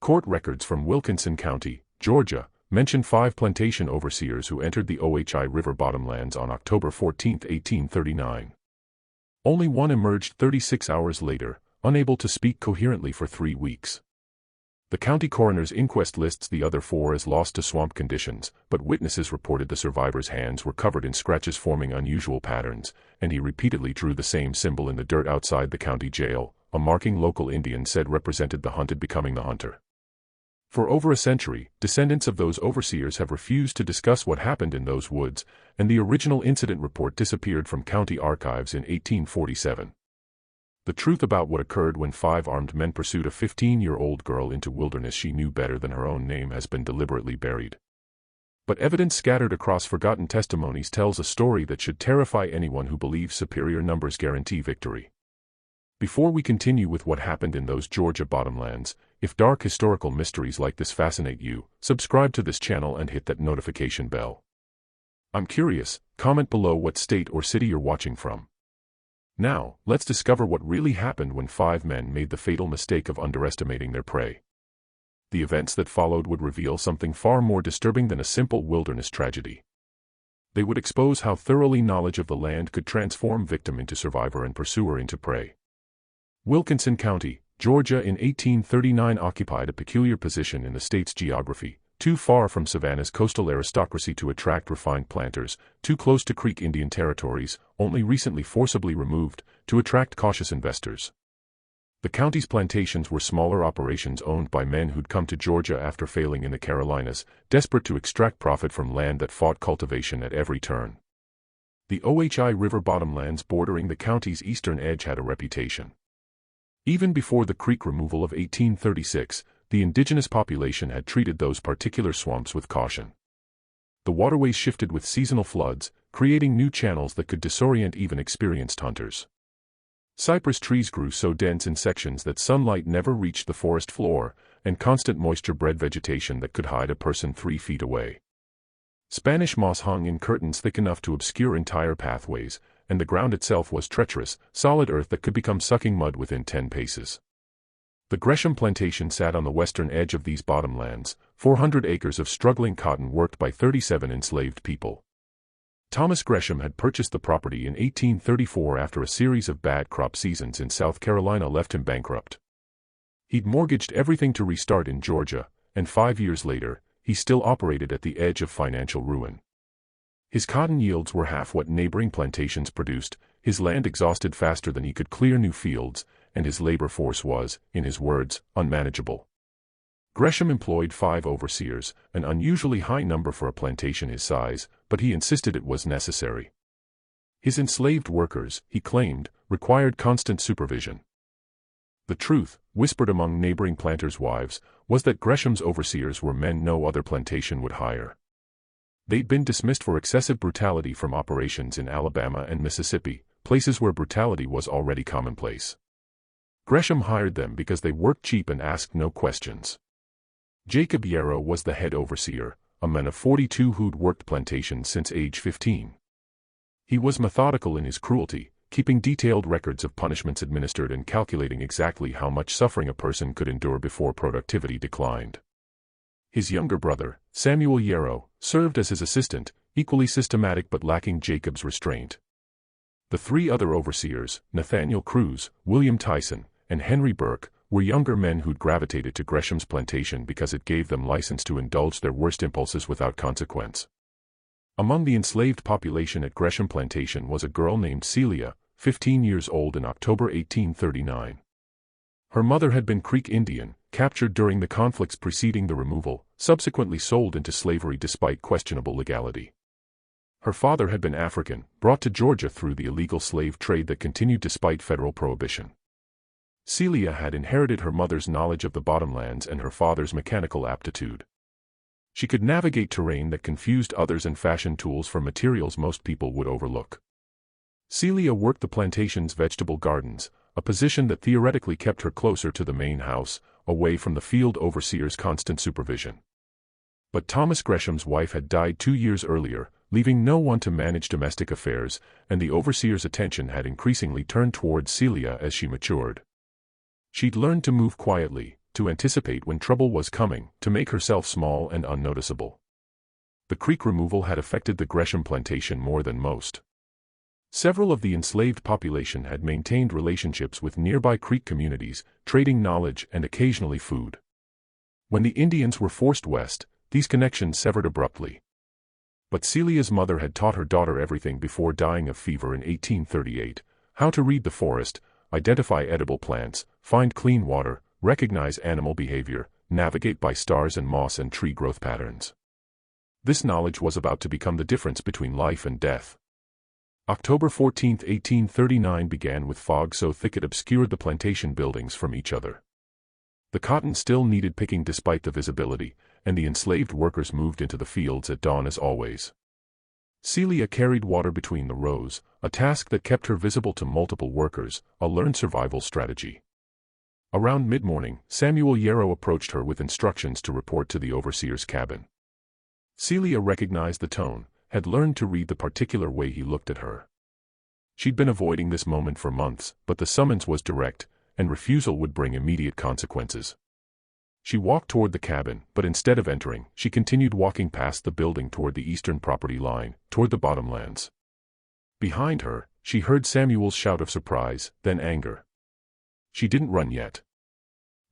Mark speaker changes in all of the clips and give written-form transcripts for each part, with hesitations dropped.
Speaker 1: Court records from Wilkinson County, Georgia, mention 5 plantation overseers who entered the Ohi River bottomlands on October 14, 1839. Only one emerged 36 hours later, unable to speak coherently for 3 weeks. The county coroner's inquest lists the other 4 as lost to swamp conditions, but witnesses reported the survivor's hands were covered in scratches forming unusual patterns, and he repeatedly drew the same symbol in the dirt outside the county jail, a marking local Indians said represented the hunted becoming the hunter. For over a century, descendants of those overseers have refused to discuss what happened in those woods, and the original incident report disappeared from county archives in 1847. The truth about what occurred when 5 armed men pursued a 15-year-old girl into wilderness she knew better than her own name has been deliberately buried. But evidence scattered across forgotten testimonies tells a story that should terrify anyone who believes superior numbers guarantee victory. Before we continue with what happened in those Georgia bottomlands, if dark historical mysteries like this fascinate you, subscribe to this channel and hit that notification bell. I'm curious, comment below what state or city you're watching from. Now, let's discover what really happened when 5 men made the fatal mistake of underestimating their prey. The events that followed would reveal something far more disturbing than a simple wilderness tragedy. They would expose how thoroughly knowledge of the land could transform victim into survivor and pursuer into prey. Wilkinson County, Georgia in 1839 occupied a peculiar position in the state's geography, too far from Savannah's coastal aristocracy to attract refined planters, too close to Creek Indian territories, only recently forcibly removed, to attract cautious investors. The county's plantations were smaller operations owned by men who'd come to Georgia after failing in the Carolinas, desperate to extract profit from land that fought cultivation at every turn. The Ohi River bottomlands bordering the county's eastern edge had a reputation. Even before the creek removal of 1836, the indigenous population had treated those particular swamps with caution. The waterways shifted with seasonal floods, creating new channels that could disorient even experienced hunters. Cypress trees grew so dense in sections that sunlight never reached the forest floor, and constant moisture bred vegetation that could hide a person 3 feet away. Spanish moss hung in curtains thick enough to obscure entire pathways, and the ground itself was treacherous, solid earth that could become sucking mud within 10 paces. The Gresham plantation sat on the western edge of these bottomlands, 400 acres of struggling cotton worked by 37 enslaved people. Thomas Gresham had purchased the property in 1834 after a series of bad crop seasons in South Carolina left him bankrupt. He'd mortgaged everything to restart in Georgia, and 5 years later, he still operated at the edge of financial ruin. His cotton yields were half what neighboring plantations produced, his land exhausted faster than he could clear new fields, and his labor force was, in his words, unmanageable. Gresham employed 5 overseers, an unusually high number for a plantation his size, but he insisted it was necessary. His enslaved workers, he claimed, required constant supervision. The truth, whispered among neighboring planters' wives, was that Gresham's overseers were men no other plantation would hire. They'd been dismissed for excessive brutality from operations in Alabama and Mississippi, places where brutality was already commonplace. Gresham hired them because they worked cheap and asked no questions. Jacob Yarrow was the head overseer, a man of 42 who'd worked plantations since age 15. He was methodical in his cruelty, keeping detailed records of punishments administered and calculating exactly how much suffering a person could endure before productivity declined. His younger brother, Samuel Yarrow, served as his assistant, equally systematic but lacking Jacob's restraint. The 3 other overseers, Nathaniel Cruz, William Tyson, and Henry Burke, were younger men who'd gravitated to Gresham's plantation because it gave them license to indulge their worst impulses without consequence. Among the enslaved population at Gresham Plantation was a girl named Celia, 15 years old in October 1839. Her mother had been Creek Indian, captured during the conflicts preceding the removal, subsequently sold into slavery despite questionable legality. Her father had been African, brought to Georgia through the illegal slave trade that continued despite federal prohibition. Celia had inherited her mother's knowledge of the bottomlands and her father's mechanical aptitude. She could navigate terrain that confused others and fashion tools for materials most people would overlook. Celia worked the plantation's vegetable gardens, a position that theoretically kept her closer to the main house, away from the field overseer's constant supervision. But Thomas Gresham's wife had died 2 years earlier, leaving no one to manage domestic affairs, and the overseer's attention had increasingly turned towards Celia as she matured. She'd learned to move quietly, to anticipate when trouble was coming, to make herself small and unnoticeable. The creek removal had affected the Gresham plantation more than most. Several of the enslaved population had maintained relationships with nearby creek communities, trading knowledge and occasionally food. When the Indians were forced west, these connections severed abruptly. But Celia's mother had taught her daughter everything before dying of fever in 1838: how to read the forest, identify edible plants, find clean water, recognize animal behavior, navigate by stars and moss and tree growth patterns. This knowledge was about to become the difference between life and death. October 14, 1839 began with fog so thick it obscured the plantation buildings from each other. The cotton still needed picking despite the visibility, and the enslaved workers moved into the fields at dawn as always. Celia carried water between the rows, a task that kept her visible to multiple workers, a learned survival strategy. Around mid-morning, Samuel Yarrow approached her with instructions to report to the overseer's cabin. Celia recognized the tone, had learned to read the particular way he looked at her. She'd been avoiding this moment for months, but the summons was direct, and refusal would bring immediate consequences. She walked toward the cabin, but instead of entering, she continued walking past the building toward the eastern property line, toward the bottomlands. Behind her, she heard Samuel's shout of surprise, then anger. She didn't run yet.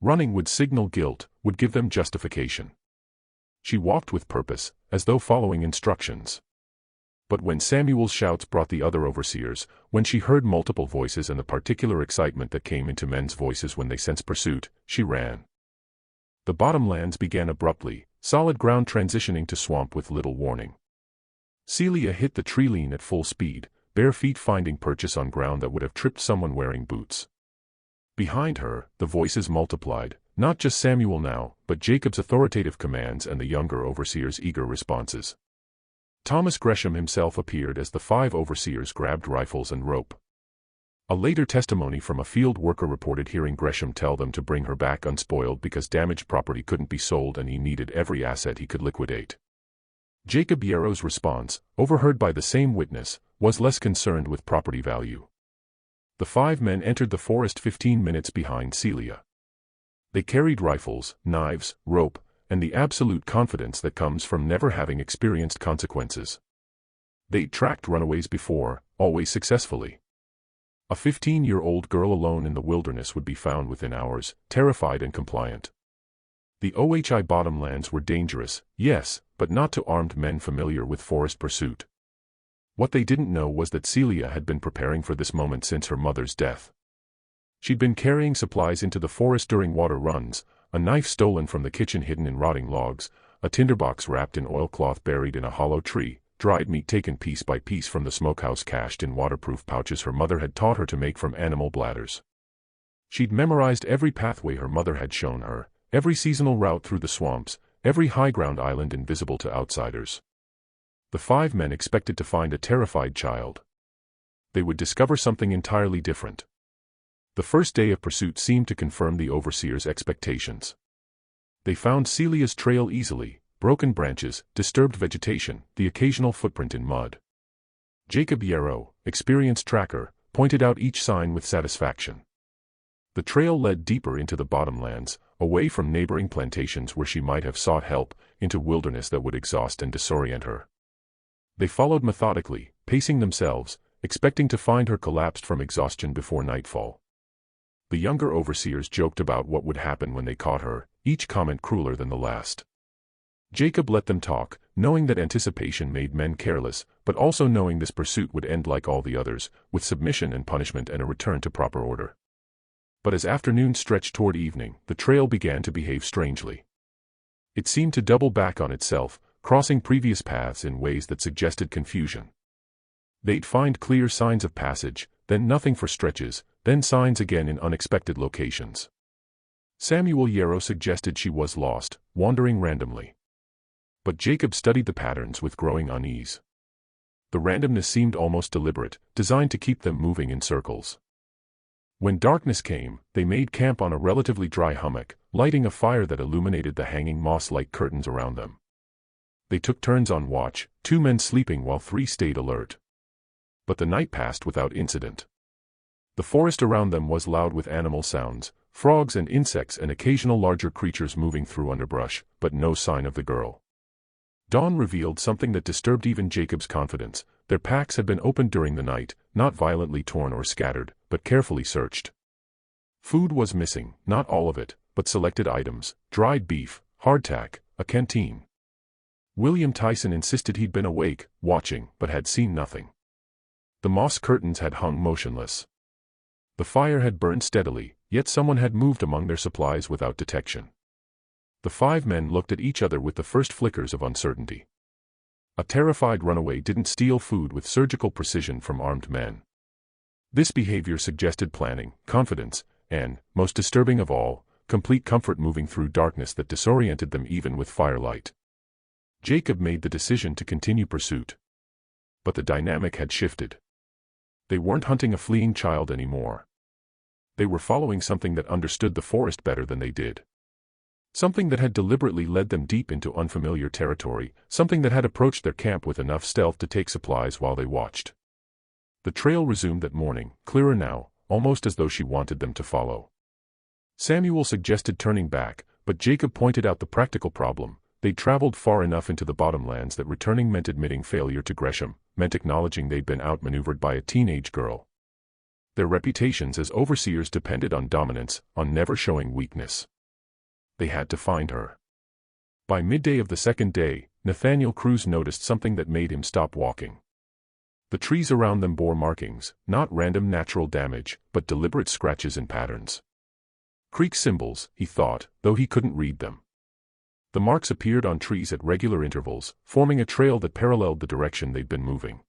Speaker 1: Running would signal guilt, would give them justification. She walked with purpose, as though following instructions. But when Samuel's shouts brought the other overseers, when she heard multiple voices and the particular excitement that came into men's voices when they sensed pursuit, she ran. The bottomlands began abruptly, solid ground transitioning to swamp with little warning. Celia hit the tree-line at full speed, bare feet finding purchase on ground that would have tripped someone wearing boots. Behind her, the voices multiplied, not just Samuel now, but Jacob's authoritative commands and the younger overseer's eager responses. Thomas Gresham himself appeared as the 5 overseers grabbed rifles and rope. A later testimony from a field worker reported hearing Gresham tell them to bring her back unspoiled because damaged property couldn't be sold and he needed every asset he could liquidate. Jacob Yarrow's response, overheard by the same witness, was less concerned with property value. The 5 men entered the forest 15 minutes behind Celia. They carried rifles, knives, rope, and the absolute confidence that comes from never having experienced consequences. They'd tracked runaways before, always successfully. A 15-year-old girl alone in the wilderness would be found within hours, terrified and compliant. The OHI bottomlands were dangerous, yes, but not to armed men familiar with forest pursuit. What they didn't know was that Celia had been preparing for this moment since her mother's death. She'd been carrying supplies into the forest during water runs, a knife stolen from the kitchen hidden in rotting logs, a tinderbox wrapped in oilcloth buried in a hollow tree, dried meat taken piece by piece from the smokehouse cached in waterproof pouches her mother had taught her to make from animal bladders. She'd memorized every pathway her mother had shown her, every seasonal route through the swamps, every high-ground island invisible to outsiders. The 5 men expected to find a terrified child. They would discover something entirely different. The first day of pursuit seemed to confirm the overseers' expectations. They found Celia's trail easily, broken branches, disturbed vegetation, the occasional footprint in mud. Jacob Yarrow, experienced tracker, pointed out each sign with satisfaction. The trail led deeper into the bottomlands, away from neighboring plantations where she might have sought help, into wilderness that would exhaust and disorient her. They followed methodically, pacing themselves, expecting to find her collapsed from exhaustion before nightfall. The younger overseers joked about what would happen when they caught her, each comment crueler than the last. Jacob let them talk, knowing that anticipation made men careless, but also knowing this pursuit would end like all the others, with submission and punishment and a return to proper order. But as afternoon stretched toward evening, the trail began to behave strangely. It seemed to double back on itself, crossing previous paths in ways that suggested confusion. They'd find clear signs of passage, then nothing for stretches, then signs again in unexpected locations. Samuel Yarrow suggested she was lost, wandering randomly. But Jacob studied the patterns with growing unease. The randomness seemed almost deliberate, designed to keep them moving in circles. When darkness came, they made camp on a relatively dry hummock, lighting a fire that illuminated the hanging moss-like curtains around them. They took turns on watch, 2 men sleeping while 3 stayed alert. But the night passed without incident. The forest around them was loud with animal sounds, frogs and insects and occasional larger creatures moving through underbrush, but no sign of the girl. Dawn revealed something that disturbed even Jacob's confidence. Their packs had been opened during the night, not violently torn or scattered, but carefully searched. Food was missing, not all of it, but selected items: dried beef, hardtack, a canteen. William Tyson insisted he'd been awake, watching, but had seen nothing. The moss curtains had hung motionless. The fire had burned steadily, yet someone had moved among their supplies without detection. The 5 men looked at each other with the first flickers of uncertainty. A terrified runaway didn't steal food with surgical precision from armed men. This behavior suggested planning, confidence, and, most disturbing of all, complete comfort moving through darkness that disoriented them even with firelight. Jacob made the decision to continue pursuit. But the dynamic had shifted. They weren't hunting a fleeing child anymore. They were following something that understood the forest better than they did. Something that had deliberately led them deep into unfamiliar territory, something that had approached their camp with enough stealth to take supplies while they watched. The trail resumed that morning, clearer now, almost as though she wanted them to follow. Samuel suggested turning back, but Jacob pointed out the practical problem. They'd traveled far enough into the bottomlands that returning meant admitting failure to Gresham, meant acknowledging they'd been outmaneuvered by a teenage girl. Their reputations as overseers depended on dominance, on never showing weakness. They had to find her. By midday of the second day, Nathaniel Cruz noticed something that made him stop walking. The trees around them bore markings, not random natural damage, but deliberate scratches and patterns. Creek symbols, he thought, though he couldn't read them. The marks appeared on trees at regular intervals, forming a trail that paralleled the direction they'd been moving.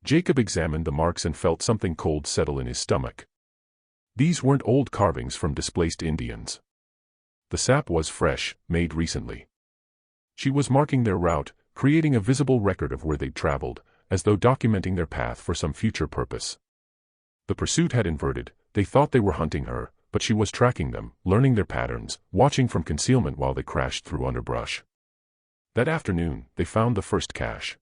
Speaker 1: Jacob examined the marks and felt something cold settle in his stomach. These weren't old carvings from displaced Indians. The sap was fresh, made recently. She was marking their route, creating a visible record of where they'd traveled, as though documenting their path for some future purpose. The pursuit had inverted. They thought they were hunting her, but she was tracking them, learning their patterns, watching from concealment while they crashed through underbrush. That afternoon, they found the first cache.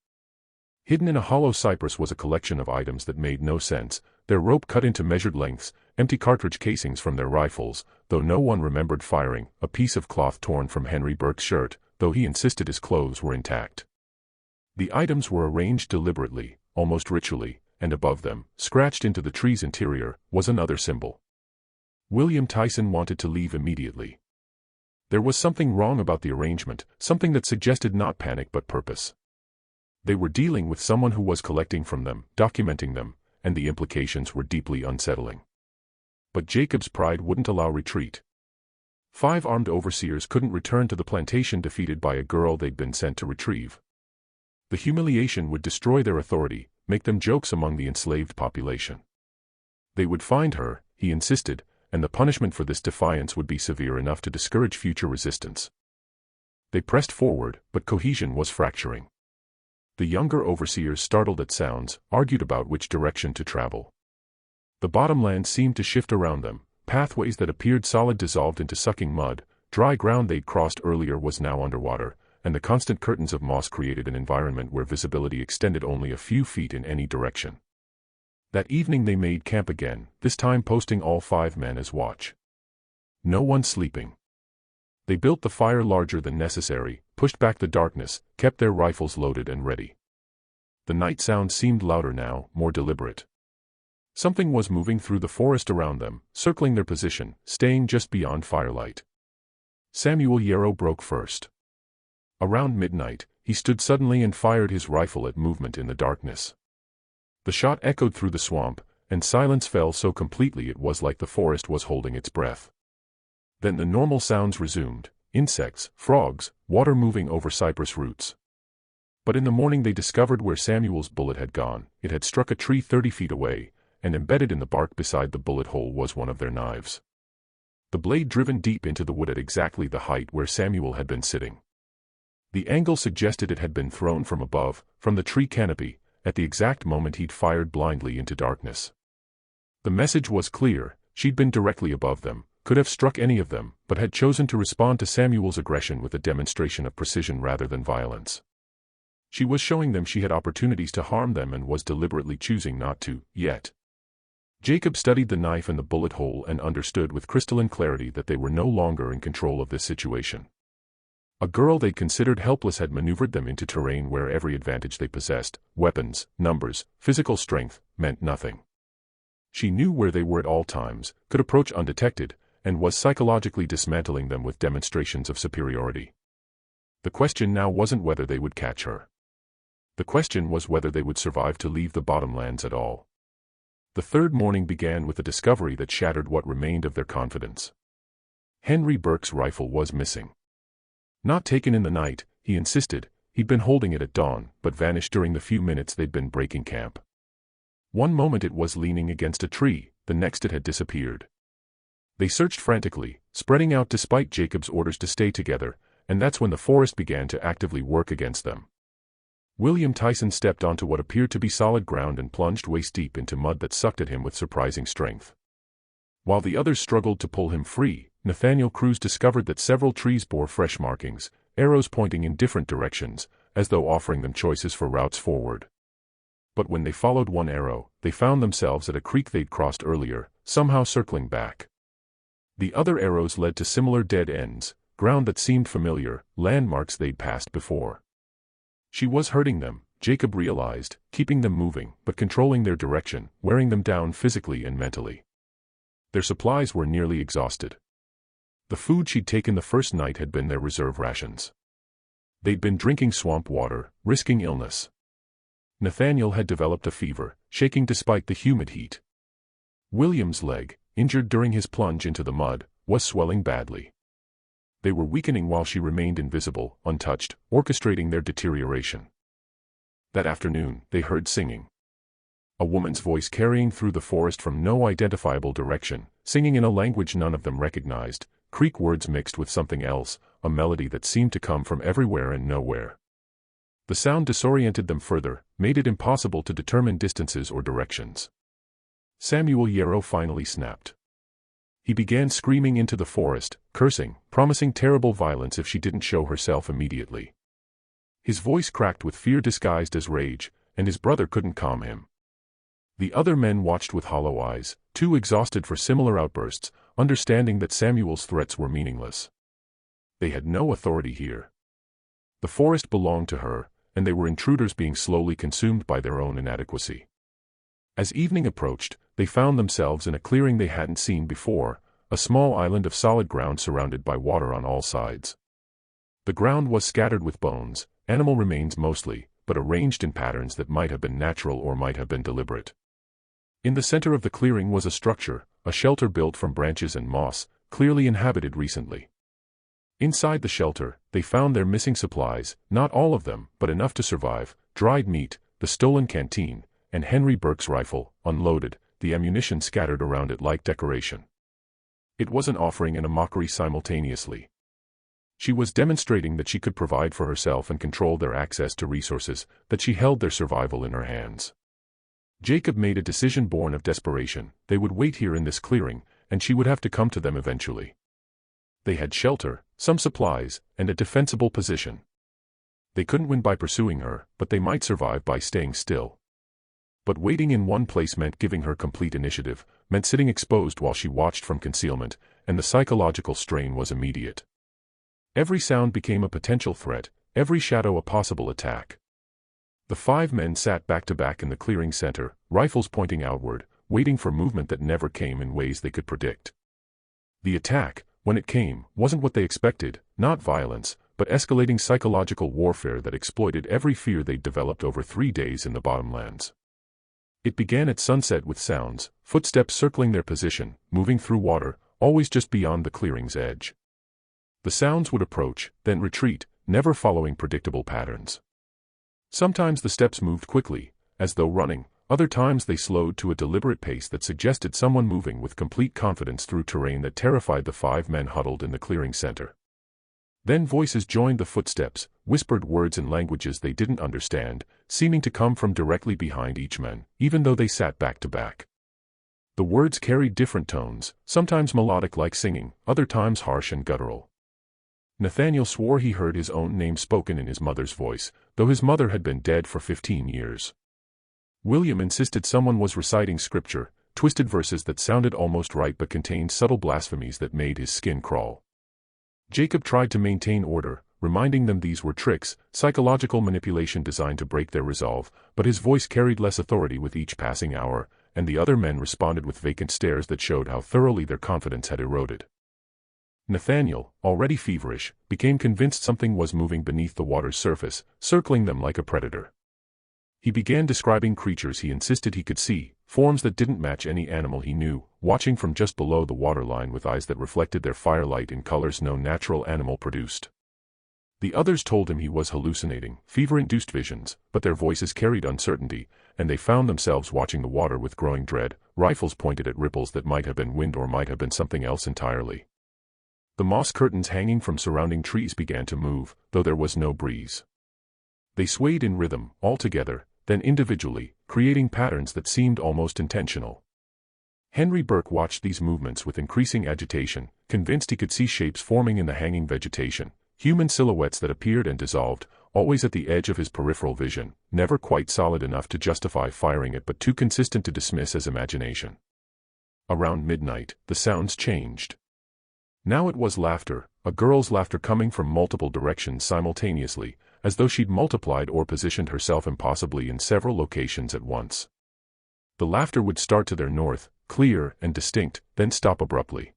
Speaker 1: Hidden in a hollow cypress was a collection of items that made no sense, their rope cut into measured lengths, empty cartridge casings from their rifles, though no one remembered firing, a piece of cloth torn from Henry Burke's shirt, though he insisted his clothes were intact. The items were arranged deliberately, almost ritually, and above them, scratched into the tree's interior, was another symbol. William Tyson wanted to leave immediately. There was something wrong about the arrangement, something that suggested not panic but purpose. They were dealing with someone who was collecting from them, documenting them, and the implications were deeply unsettling. But Jacob's pride wouldn't allow retreat. 5 armed overseers couldn't return to the plantation defeated by a girl they'd been sent to retrieve. The humiliation would destroy their authority, make them jokes among the enslaved population. They would find her, he insisted, and the punishment for this defiance would be severe enough to discourage future resistance. They pressed forward, but cohesion was fracturing. The younger overseers, startled at sounds, argued about which direction to travel. The bottomland seemed to shift around them, pathways that appeared solid dissolved into sucking mud, dry ground they'd crossed earlier was now underwater, and the constant curtains of moss created an environment where visibility extended only a few feet in any direction. That evening they made camp again, this time posting all 5 men as watch. No one sleeping. They built the fire larger than necessary, pushed back the darkness, kept their rifles loaded and ready. The night sound seemed louder now, more deliberate. Something was moving through the forest around them, circling their position, staying just beyond firelight. Samuel Yarrow broke first. Around midnight, he stood suddenly and fired his rifle at movement in the darkness. The shot echoed through the swamp, and silence fell so completely it was like the forest was holding its breath. Then the normal sounds resumed: insects, frogs, water moving over cypress roots. But in the morning they discovered where Samuel's bullet had gone. It had struck a tree 30 feet away, and embedded in the bark beside the bullet hole was one of their knives. The blade driven deep into the wood at exactly the height where Samuel had been sitting. The angle suggested it had been thrown from above, from the tree canopy, at the exact moment he'd fired blindly into darkness. The message was clear: she'd been directly above them, could have struck any of them, but had chosen to respond to Samuel's aggression with a demonstration of precision rather than violence. She was showing them she had opportunities to harm them and was deliberately choosing not to, yet. Jacob studied the knife and the bullet hole and understood with crystalline clarity that they were no longer in control of this situation. A girl they'd considered helpless had maneuvered them into terrain where every advantage they possessed, weapons, numbers, physical strength, meant nothing. She knew where they were at all times, could approach undetected, and was psychologically dismantling them with demonstrations of superiority. The question now wasn't whether they would catch her. The question was whether they would survive to leave the bottomlands at all. The third morning began with a discovery that shattered what remained of their confidence. Henry Burke's rifle was missing. Not taken in the night, he insisted. He'd been holding it at dawn, but vanished during the few minutes they'd been breaking camp. One moment it was leaning against a tree, the next it had disappeared. They searched frantically, spreading out despite Jacob's orders to stay together, and that's when the forest began to actively work against them. William Tyson stepped onto what appeared to be solid ground and plunged waist-deep into mud that sucked at him with surprising strength. While the others struggled to pull him free, Nathaniel Cruz discovered that several trees bore fresh markings, arrows pointing in different directions, as though offering them choices for routes forward. But when they followed one arrow, they found themselves at a creek they'd crossed earlier, somehow circling back. The other arrows led to similar dead ends, ground that seemed familiar, landmarks they'd passed before. She was hurting them, Jacob realized, keeping them moving, but controlling their direction, wearing them down physically and mentally. Their supplies were nearly exhausted. The food she'd taken the first night had been their reserve rations. They'd been drinking swamp water, risking illness. Nathaniel had developed a fever, shaking despite the humid heat. William's leg, injured during his plunge into the mud, was swelling badly. They were weakening while she remained invisible, untouched, orchestrating their deterioration. That afternoon, they heard singing. A woman's voice carrying through the forest from no identifiable direction, singing in a language none of them recognized, Creek words mixed with something else, a melody that seemed to come from everywhere and nowhere. The sound disoriented them further, made it impossible to determine distances or directions. Samuel Yarrow finally snapped. He began screaming into the forest, cursing, promising terrible violence if she didn't show herself immediately. His voice cracked with fear disguised as rage, and his brother couldn't calm him. The other men watched with hollow eyes, too exhausted for similar outbursts, understanding that Samuel's threats were meaningless. They had no authority here. The forest belonged to her, and they were intruders being slowly consumed by their own inadequacy. As evening approached, they found themselves in a clearing they hadn't seen before, a small island of solid ground surrounded by water on all sides. The ground was scattered with bones, animal remains mostly, but arranged in patterns that might have been natural or might have been deliberate. In the center of the clearing was a structure, a shelter built from branches and moss, clearly inhabited recently. Inside the shelter, they found their missing supplies, not all of them, but enough to survive: dried meat, the stolen canteen, and Henry Burke's rifle, unloaded, the ammunition scattered around it like decoration. It was an offering and a mockery simultaneously. She was demonstrating that she could provide for herself and control their access to resources, that she held their survival in her hands. Jacob made a decision born of desperation: they would wait here in this clearing, and she would have to come to them eventually. They had shelter, some supplies, and a defensible position. They couldn't win by pursuing her, but they might survive by staying still. But waiting in one place meant giving her complete initiative, meant sitting exposed while she watched from concealment, and the psychological strain was immediate. Every sound became a potential threat, every shadow a possible attack. The 5 men sat back to back in the clearing center, rifles pointing outward, waiting for movement that never came in ways they could predict. The attack, when it came, wasn't what they expected, not violence, but escalating psychological warfare that exploited every fear they'd developed over 3 days in the bottomlands. It began at sunset with sounds, footsteps circling their position, moving through water, always just beyond the clearing's edge. The sounds would approach, then retreat, never following predictable patterns. Sometimes the steps moved quickly, as though running, other times they slowed to a deliberate pace that suggested someone moving with complete confidence through terrain that terrified the 5 men huddled in the clearing center. Then voices joined the footsteps, whispered words in languages they didn't understand, seeming to come from directly behind each man, even though they sat back to back. The words carried different tones, sometimes melodic like singing, other times harsh and guttural. Nathaniel swore he heard his own name spoken in his mother's voice, though his mother had been dead for 15 years. William insisted someone was reciting scripture, twisted verses that sounded almost right but contained subtle blasphemies that made his skin crawl. Jacob tried to maintain order, reminding them these were tricks, psychological manipulation designed to break their resolve, but his voice carried less authority with each passing hour, and the other men responded with vacant stares that showed how thoroughly their confidence had eroded. Nathaniel, already feverish, became convinced something was moving beneath the water's surface, circling them like a predator. He began describing creatures he insisted he could see, forms that didn't match any animal he knew, watching from just below the waterline with eyes that reflected their firelight in colors no natural animal produced. The others told him he was hallucinating, fever-induced visions, but their voices carried uncertainty, and they found themselves watching the water with growing dread, rifles pointed at ripples that might have been wind or might have been something else entirely. The moss curtains hanging from surrounding trees began to move, though there was no breeze. They swayed in rhythm, all together, then individually, creating patterns that seemed almost intentional. Henry Burke watched these movements with increasing agitation, convinced he could see shapes forming in the hanging vegetation, human silhouettes that appeared and dissolved, always at the edge of his peripheral vision, never quite solid enough to justify firing it but too consistent to dismiss as imagination. Around midnight, the sounds changed. Now it was laughter, a girl's laughter coming from multiple directions simultaneously, as though she'd multiplied or positioned herself impossibly in several locations at once. The laughter would start to their north, clear and distinct, then stop abruptly.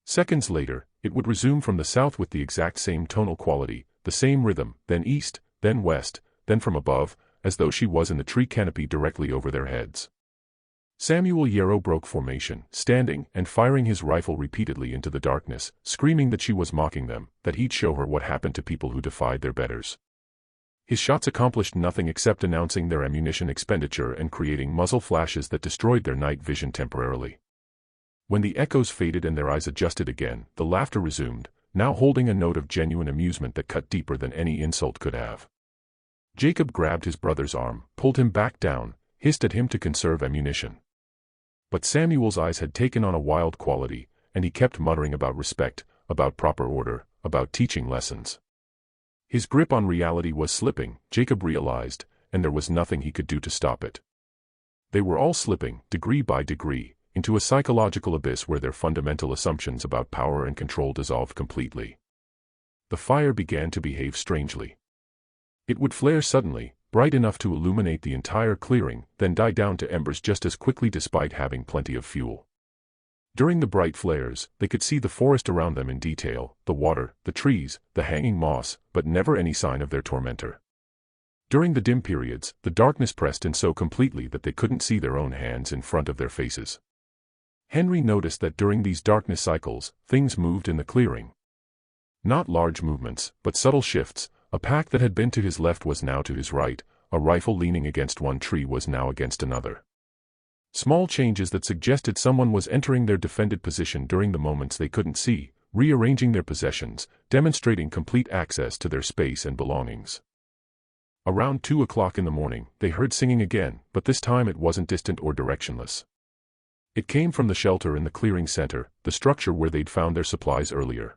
Speaker 1: Seconds later, it would resume from the south with the exact same tonal quality, the same rhythm, then east, then west, then from above, as though she was in the tree canopy directly over their heads. Samuel Yarrow broke formation, standing and firing his rifle repeatedly into the darkness, screaming that she was mocking them, that he'd show her what happened to people who defied their betters. His shots accomplished nothing except announcing their ammunition expenditure and creating muzzle flashes that destroyed their night vision temporarily. When the echoes faded and their eyes adjusted again, the laughter resumed, now holding a note of genuine amusement that cut deeper than any insult could have. Jacob grabbed his brother's arm, pulled him back down, hissed at him to conserve ammunition. But Samuel's eyes had taken on a wild quality, and he kept muttering about respect, about proper order, about teaching lessons. His grip on reality was slipping, Jacob realized, and there was nothing he could do to stop it. They were all slipping, degree by degree, into a psychological abyss where their fundamental assumptions about power and control dissolved completely. The fire began to behave strangely. It would flare suddenly, bright enough to illuminate the entire clearing, then die down to embers just as quickly despite having plenty of fuel. During the bright flares, they could see the forest around them in detail, the water, the trees, the hanging moss, but never any sign of their tormentor. During the dim periods, the darkness pressed in so completely that they couldn't see their own hands in front of their faces. Henry noticed that during these darkness cycles, things moved in the clearing. Not large movements, but subtle shifts. A pack that had been to his left was now to his right, a rifle leaning against one tree was now against another. Small changes that suggested someone was entering their defended position during the moments they couldn't see, rearranging their possessions, demonstrating complete access to their space and belongings. Around 2 o'clock in the morning, they heard singing again, but this time it wasn't distant or directionless. It came from the shelter in the clearing center, the structure where they'd found their supplies earlier.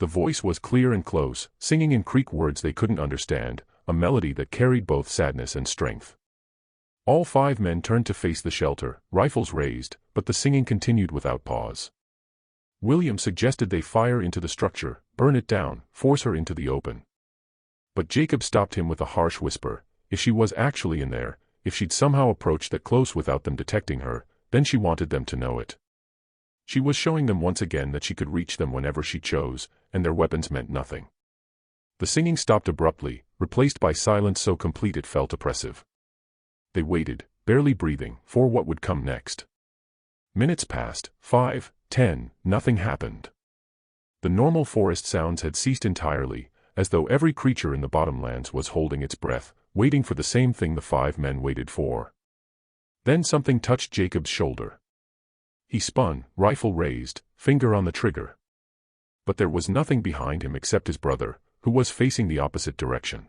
Speaker 1: The voice was clear and close, singing in Creek words they couldn't understand, a melody that carried both sadness and strength. All 5 men turned to face the shelter, rifles raised, but the singing continued without pause. William suggested they fire into the structure, burn it down, force her into the open. But Jacob stopped him with a harsh whisper. If she was actually in there, if she'd somehow approached that close without them detecting her, then she wanted them to know it. She was showing them once again that she could reach them whenever she chose, and their weapons meant nothing. The singing stopped abruptly, replaced by silence so complete it felt oppressive. They waited, barely breathing, for what would come next. Minutes passed, 5, 10, nothing happened. The normal forest sounds had ceased entirely, as though every creature in the bottomlands was holding its breath, waiting for the same thing the 5 men waited for. Then something touched Jacob's shoulder. He spun, rifle raised, finger on the trigger. But there was nothing behind him except his brother, who was facing the opposite direction.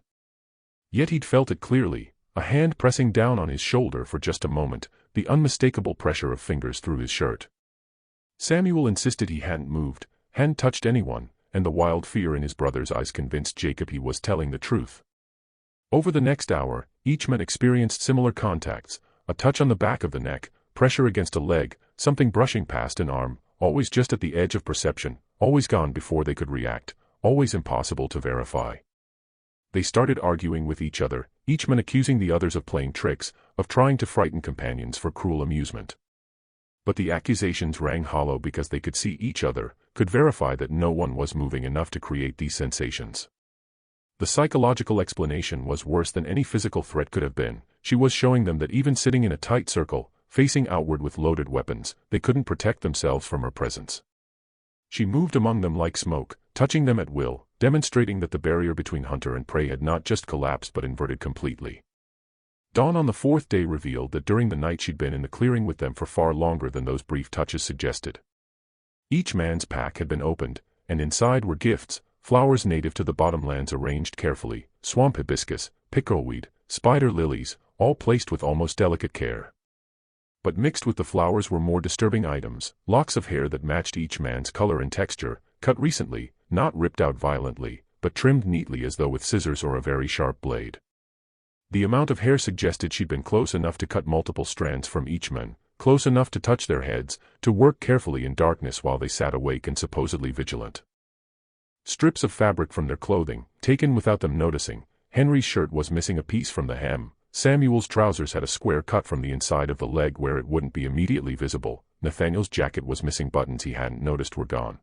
Speaker 1: Yet he'd felt it clearly, a hand pressing down on his shoulder for just a moment, the unmistakable pressure of fingers through his shirt. Samuel insisted he hadn't moved, hadn't touched anyone, and the wild fear in his brother's eyes convinced Jacob he was telling the truth. Over the next hour, each man experienced similar contacts, a touch on the back of the neck, pressure against a leg, something brushing past an arm, always just at the edge of perception, always gone before they could react, always impossible to verify. They started arguing with each other, each man accusing the others of playing tricks, of trying to frighten companions for cruel amusement. But the accusations rang hollow because they could see each other, could verify that no one was moving enough to create these sensations. The psychological explanation was worse than any physical threat could have been. She was showing them that even sitting in a tight circle, facing outward with loaded weapons, they couldn't protect themselves from her presence. She moved among them like smoke, touching them at will, demonstrating that the barrier between hunter and prey had not just collapsed but inverted completely. Dawn on the fourth day revealed that during the night she'd been in the clearing with them for far longer than those brief touches suggested. Each man's pack had been opened, and inside were gifts, flowers native to the bottomlands arranged carefully, swamp hibiscus, pickleweed, spider lilies, all placed with almost delicate care. But mixed with the flowers were more disturbing items, locks of hair that matched each man's color and texture, cut recently, not ripped out violently, but trimmed neatly as though with scissors or a very sharp blade. The amount of hair suggested she'd been close enough to cut multiple strands from each man, close enough to touch their heads, to work carefully in darkness while they sat awake and supposedly vigilant. Strips of fabric from their clothing, taken without them noticing. Henry's shirt was missing a piece from the hem. Samuel's trousers had a square cut from the inside of the leg where it wouldn't be immediately visible. Nathaniel's jacket was missing buttons he hadn't noticed were gone.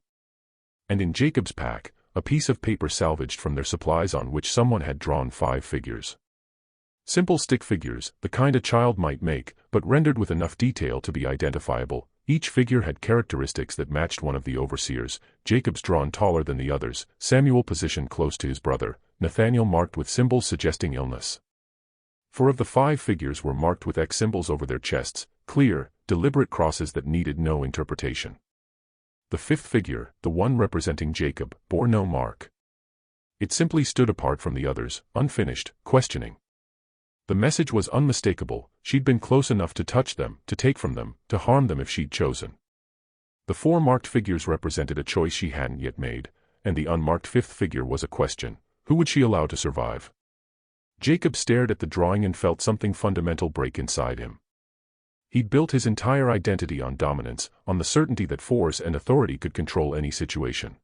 Speaker 1: And in Jacob's pack, a piece of paper salvaged from their supplies on which someone had drawn 5 figures. Simple stick figures, the kind a child might make, but rendered with enough detail to be identifiable. Each figure had characteristics that matched one of the overseers. Jacob's drawn taller than the others, Samuel positioned close to his brother, Nathaniel marked with symbols suggesting illness. 4 of the 5 figures were marked with X symbols over their chests, clear, deliberate crosses that needed no interpretation. The 5th figure, the one representing Jacob, bore no mark. It simply stood apart from the others, unfinished, questioning. The message was unmistakable. She'd been close enough to touch them, to take from them, to harm them if she'd chosen. The 4 marked figures represented a choice she hadn't yet made, and the unmarked 5th figure was a question. Who would she allow to survive? Jacob stared at the drawing and felt something fundamental break inside him. He'd built his entire identity on dominance, on the certainty that force and authority could control any situation.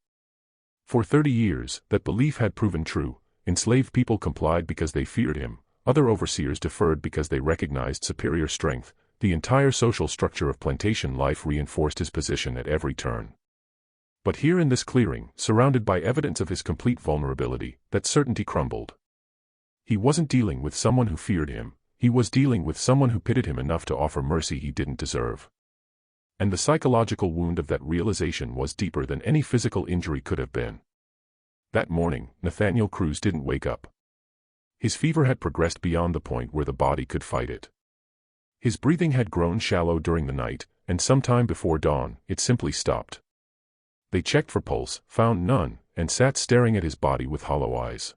Speaker 1: For 30 years, that belief had proven true. Enslaved people complied because they feared him. Other overseers deferred because they recognized superior strength. The entire social structure of plantation life reinforced his position at every turn. But here in this clearing, surrounded by evidence of his complete vulnerability, that certainty crumbled. He wasn't dealing with someone who feared him. He was dealing with someone who pitted him enough to offer mercy he didn't deserve. And the psychological wound of that realization was deeper than any physical injury could have been. That morning, Nathaniel Cruz didn't wake up. His fever had progressed beyond the point where the body could fight it. His breathing had grown shallow during the night, and sometime before dawn, it simply stopped. They checked for pulse, found none, and sat staring at his body with hollow eyes.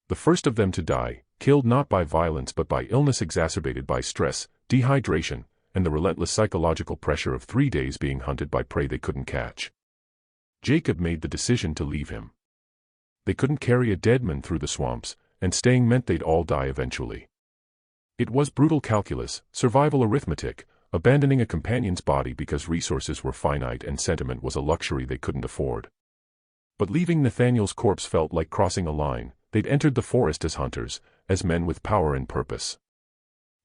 Speaker 1: The first of them to die, killed not by violence but by illness exacerbated by stress, dehydration, and the relentless psychological pressure of 3 days being hunted by prey they couldn't catch. Jacob made the decision to leave him. They couldn't carry a dead man through the swamps, and staying meant they'd all die eventually. It was brutal calculus, survival arithmetic, abandoning a companion's body because resources were finite and sentiment was a luxury they couldn't afford. But leaving Nathaniel's corpse felt like crossing a line. They'd entered the forest as hunters, as men with power and purpose.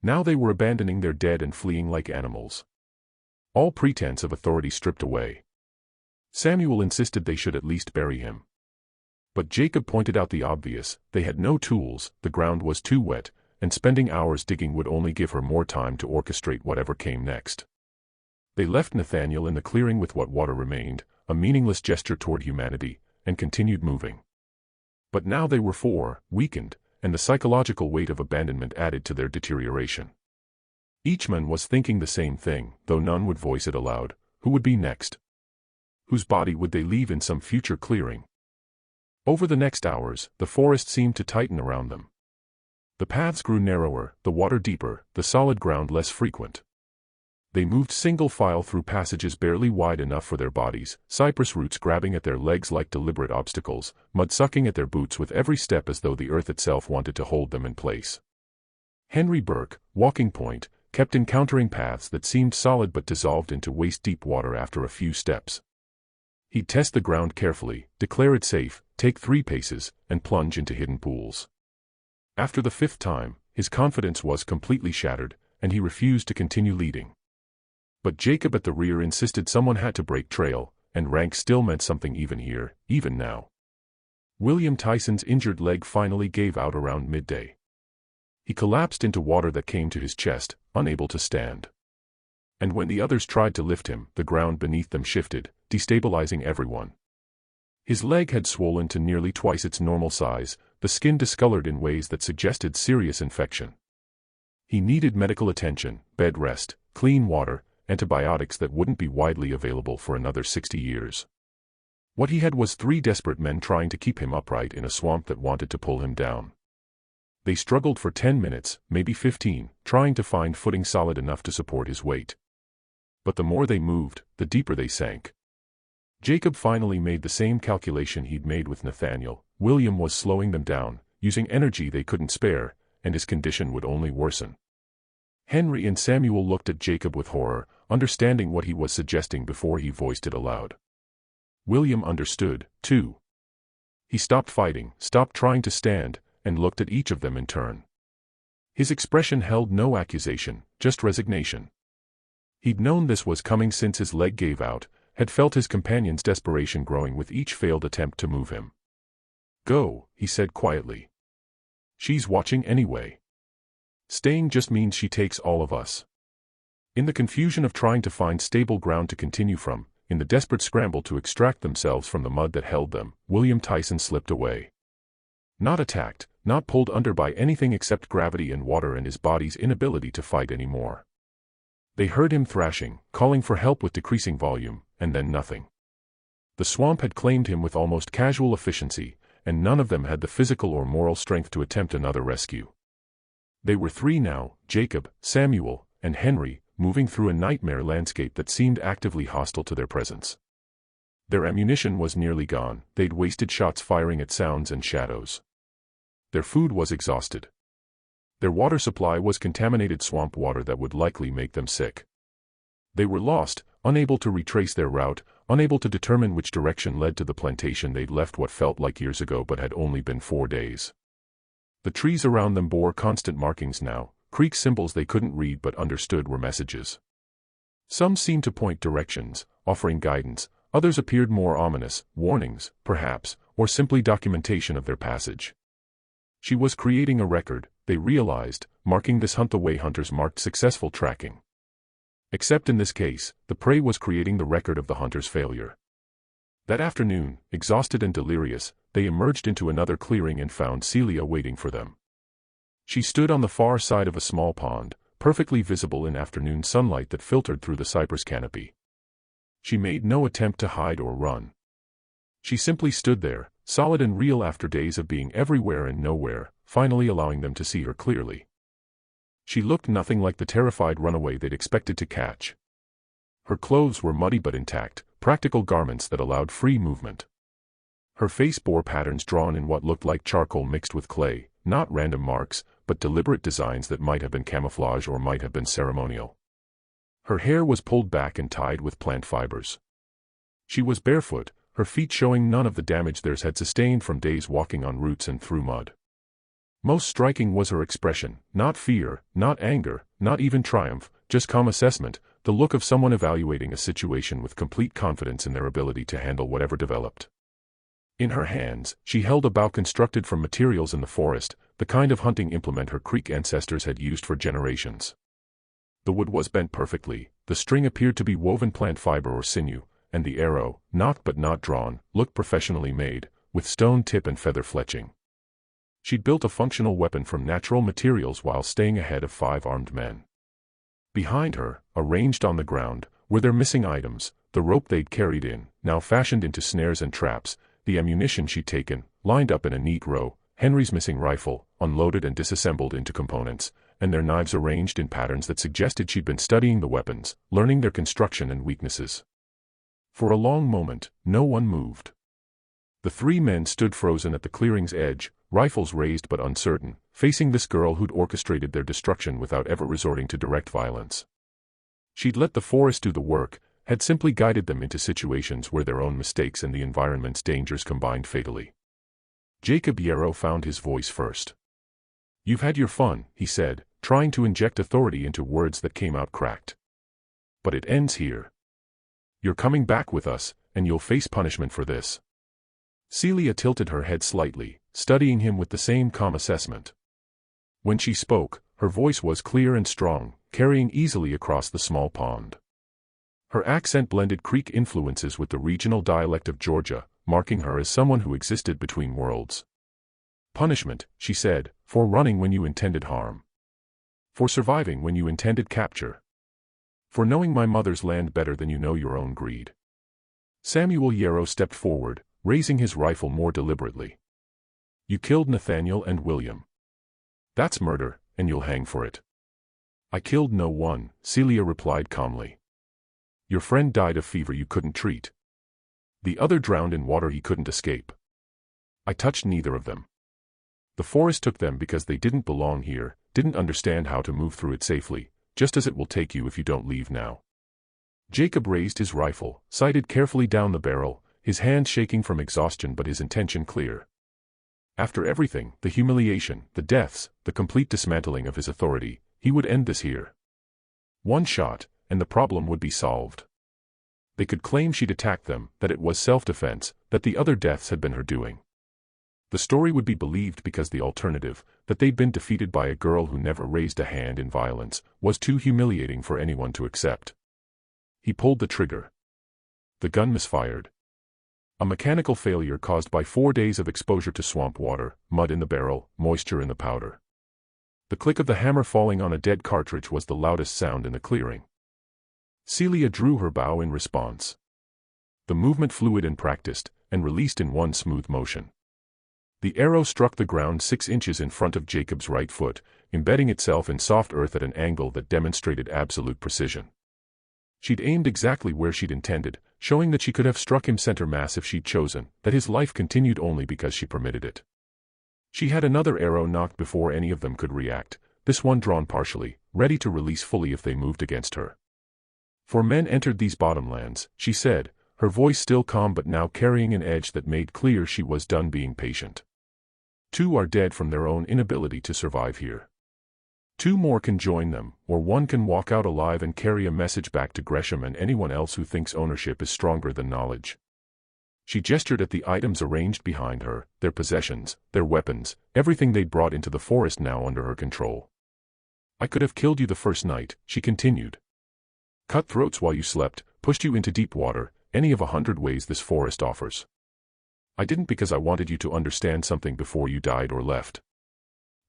Speaker 1: Now they were abandoning their dead and fleeing like animals. All pretense of authority stripped away. Samuel insisted they should at least bury him. But Jacob pointed out the obvious. They had no tools, the ground was too wet, and spending hours digging would only give her more time to orchestrate whatever came next. They left Nathaniel in the clearing with what water remained, a meaningless gesture toward humanity, and continued moving. But now they were 4, weakened, and the psychological weight of abandonment added to their deterioration. Each man was thinking the same thing, though none would voice it aloud. Who would be next? Whose body would they leave in some future clearing? Over the next hours, the forest seemed to tighten around them. The paths grew narrower, the water deeper, the solid ground less frequent. They moved single file through passages barely wide enough for their bodies, cypress roots grabbing at their legs like deliberate obstacles, mud sucking at their boots with every step as though the earth itself wanted to hold them in place. Henry Burke, Walking Point, kept encountering paths that seemed solid but dissolved into waist-deep water after a few steps. He'd test the ground carefully, declare it safe, take 3 paces, and plunge into hidden pools. After the 5th time, his confidence was completely shattered, and he refused to continue leading. But Jacob at the rear insisted someone had to break trail, and rank still meant something even here, even now. William Tyson's injured leg finally gave out around midday. He collapsed into water that came to his chest, unable to stand. And when the others tried to lift him, the ground beneath them shifted, destabilizing everyone. His leg had swollen to nearly twice its normal size, the skin discolored in ways that suggested serious infection. He needed medical attention, bed rest, clean water, antibiotics that wouldn't be widely available for another 60 years. What he had was 3 desperate men trying to keep him upright in a swamp that wanted to pull him down. They struggled for 10 minutes, maybe 15, trying to find footing solid enough to support his weight. But the more they moved, the deeper they sank. Jacob finally made the same calculation he'd made with Nathaniel. William was slowing them down, using energy they couldn't spare, and his condition would only worsen. Henry and Samuel looked at Jacob with horror, understanding what he was suggesting before he voiced it aloud. William understood, too. He stopped fighting, stopped trying to stand, and looked at each of them in turn. His expression held no accusation, just resignation. He'd known this was coming since his leg gave out, had felt his companion's desperation growing with each failed attempt to move him. "Go," he said quietly. "She's watching anyway. Staying just means she takes all of us." In the confusion of trying to find stable ground to continue from, in the desperate scramble to extract themselves from the mud that held them, William Tyson slipped away. Not attacked, not pulled under by anything except gravity and water and his body's inability to fight anymore. They heard him thrashing, calling for help with decreasing volume, and then nothing. The swamp had claimed him with almost casual efficiency, and none of them had the physical or moral strength to attempt another rescue. They were 3 now, Jacob, Samuel, and Henry, moving through a nightmare landscape that seemed actively hostile to their presence. Their ammunition was nearly gone, they'd wasted shots firing at sounds and shadows. Their food was exhausted. Their water supply was contaminated swamp water that would likely make them sick. They were lost, unable to retrace their route, unable to determine which direction led to the plantation they'd left what felt like years ago but had only been 4 days. The trees around them bore constant markings now, Creek symbols they couldn't read but understood were messages. Some seemed to point directions, offering guidance, others appeared more ominous, warnings, perhaps, or simply documentation of their passage. She was creating a record, they realized, marking this hunt the way hunters marked successful tracking. Except in this case, the prey was creating the record of the hunter's failure. That afternoon, exhausted and delirious, they emerged into another clearing and found Celia waiting for them. She stood on the far side of a small pond, perfectly visible in afternoon sunlight that filtered through the cypress canopy. She made no attempt to hide or run. She simply stood there, solid and real after days of being everywhere and nowhere, finally allowing them to see her clearly. She looked nothing like the terrified runaway they'd expected to catch. Her clothes were muddy but intact, practical garments that allowed free movement. Her face bore patterns drawn in what looked like charcoal mixed with clay, not random marks, but deliberate designs that might have been camouflage or might have been ceremonial. Her hair was pulled back and tied with plant fibers. She was barefoot, her feet showing none of the damage theirs had sustained from days walking on roots and through mud. Most striking was her expression, not fear, not anger, not even triumph, just calm assessment, the look of someone evaluating a situation with complete confidence in their ability to handle whatever developed. In her hands, she held a bow constructed from materials in the forest, the kind of hunting implement her Creek ancestors had used for generations. The wood was bent perfectly, the string appeared to be woven plant fiber or sinew, and the arrow, nocked but not drawn, looked professionally made, with stone tip and feather fletching. She'd built a functional weapon from natural materials while staying ahead of 5 armed men. Behind her, arranged on the ground, were their missing items, the rope they'd carried in, now fashioned into snares and traps, the ammunition she'd taken, lined up in a neat row, Henry's missing rifle, unloaded and disassembled into components, and their knives arranged in patterns that suggested she'd been studying the weapons, learning their construction and weaknesses. For a long moment, no one moved. The three men stood frozen at the clearing's edge, rifles raised but uncertain, facing this girl who'd orchestrated their destruction without ever resorting to direct violence. She'd let the forest do the work, had simply guided them into situations where their own mistakes and the environment's dangers combined fatally. Jacob Yarrow found his voice first. "You've had your fun," he said, trying to inject authority into words that came out cracked. "But it ends here. You're coming back with us, and you'll face punishment for this." Celia tilted her head slightly, studying him with the same calm assessment. When she spoke, her voice was clear and strong, carrying easily across the small pond. Her accent blended Creek influences with the regional dialect of Georgia, marking her as someone who existed between worlds. "Punishment," she said, "for running when you intended harm. For surviving when you intended capture. For knowing my mother's land better than you know your own greed." Samuel Yarrow stepped forward, raising his rifle more deliberately. "You killed Nathaniel and William. That's murder, and you'll hang for it." "I killed no one," Celia replied calmly. "Your friend died of fever you couldn't treat. The other drowned in water he couldn't escape. I touched neither of them. The forest took them because they didn't belong here, didn't understand how to move through it safely, just as it will take you if you don't leave now." Jacob raised his rifle, sighted carefully down the barrel, his hands shaking from exhaustion but his intention clear. After everything, the humiliation, the deaths, the complete dismantling of his authority, he would end this here. One shot, and the problem would be solved. They could claim she'd attacked them, that it was self-defense, that the other deaths had been her doing. The story would be believed because the alternative, that they'd been defeated by a girl who never raised a hand in violence, was too humiliating for anyone to accept. He pulled the trigger. The gun misfired. A mechanical failure caused by 4 days of exposure to swamp water, mud in the barrel, moisture in the powder. The click of the hammer falling on a dead cartridge was the loudest sound in the clearing. Celia drew her bow in response. The movement fluid and practiced, and released in one smooth motion. The arrow struck the ground 6 inches in front of Jacob's right foot, embedding itself in soft earth at an angle that demonstrated absolute precision. She'd aimed exactly where she'd intended, showing that she could have struck him center mass if she'd chosen, that his life continued only because she permitted it. She had another arrow knocked before any of them could react, this one drawn partially, ready to release fully if they moved against her. "For men entered these bottomlands," she said, her voice still calm but now carrying an edge that made clear she was done being patient. 2 are dead from their own inability to survive here. 2 more can join them, or 1 can walk out alive and carry a message back to Gresham and anyone else who thinks ownership is stronger than knowledge. She gestured at the items arranged behind her, their possessions, their weapons, everything they'd brought into the forest now under her control. "I could have killed you the first night," she continued. "Cut throats while you slept, pushed you into deep water, any of 100 ways this forest offers. I didn't because I wanted you to understand something before you died or left.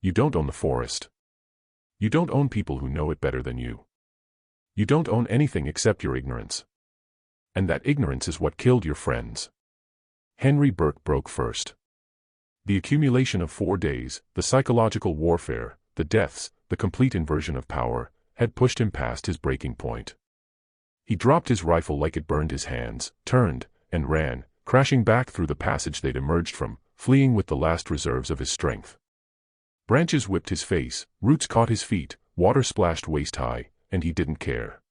Speaker 1: You don't own the forest. You don't own people who know it better than you. You don't own anything except your ignorance. And that ignorance is what killed your friends." Henry Burke broke first. The accumulation of 4 days, the psychological warfare, the deaths, the complete inversion of power, had pushed him past his breaking point. He dropped his rifle like it burned his hands, turned, and ran, crashing back through the passage they'd emerged from, fleeing with the last reserves of his strength. Branches whipped his face, roots caught his feet, water splashed waist-high, and he didn't care.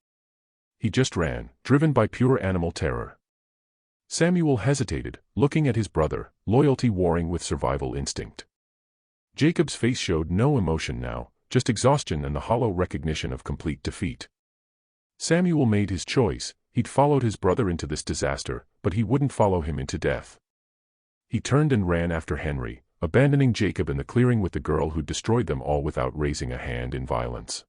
Speaker 1: He just ran, driven by pure animal terror. Samuel hesitated, looking at his brother, loyalty warring with survival instinct. Jacob's face showed no emotion now, just exhaustion and the hollow recognition of complete defeat. Samuel made his choice, he'd followed his brother into this disaster, but he wouldn't follow him into death. He turned and ran after Henry, abandoning Jacob in the clearing with the girl who'd destroyed them all without raising a hand in violence.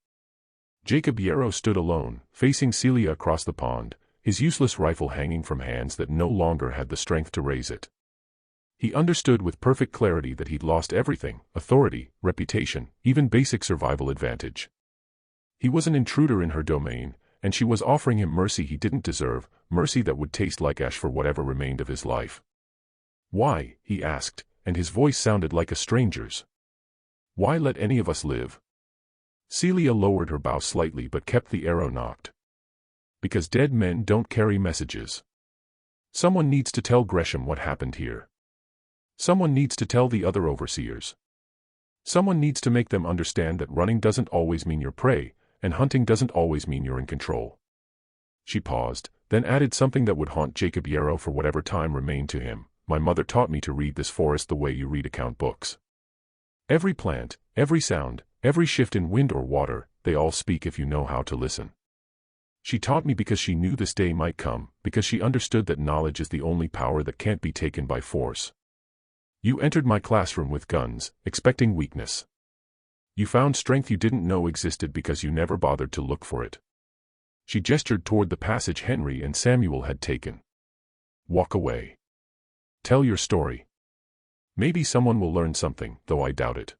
Speaker 1: Jacob Yarrow stood alone, facing Celia across the pond, his useless rifle hanging from hands that no longer had the strength to raise it. He understood with perfect clarity that he'd lost everything, authority, reputation, even basic survival advantage. He was an intruder in her domain, and she was offering him mercy he didn't deserve, mercy that would taste like ash for whatever remained of his life. "Why?" he asked, and his voice sounded like a stranger's. "Why let any of us live?" Celia lowered her bow slightly but kept the arrow knocked. "Because dead men don't carry messages. Someone needs to tell Gresham what happened here. Someone needs to tell the other overseers. Someone needs to make them understand that running doesn't always mean you're prey, and hunting doesn't always mean you're in control. She paused, then added something that would haunt Jacob Yarrow for whatever time remained to him. My mother taught me to read this forest the way you read account books. Every plant, every sound, every shift in wind or water, they all speak if you know how to listen. She taught me because she knew this day might come, because she understood that knowledge is the only power that can't be taken by force. You entered my classroom with guns, expecting weakness. You found strength you didn't know existed because you never bothered to look for it. She gestured toward the passage Henry and Samuel had taken. Walk away. Tell your story. Maybe someone will learn something, though I doubt it.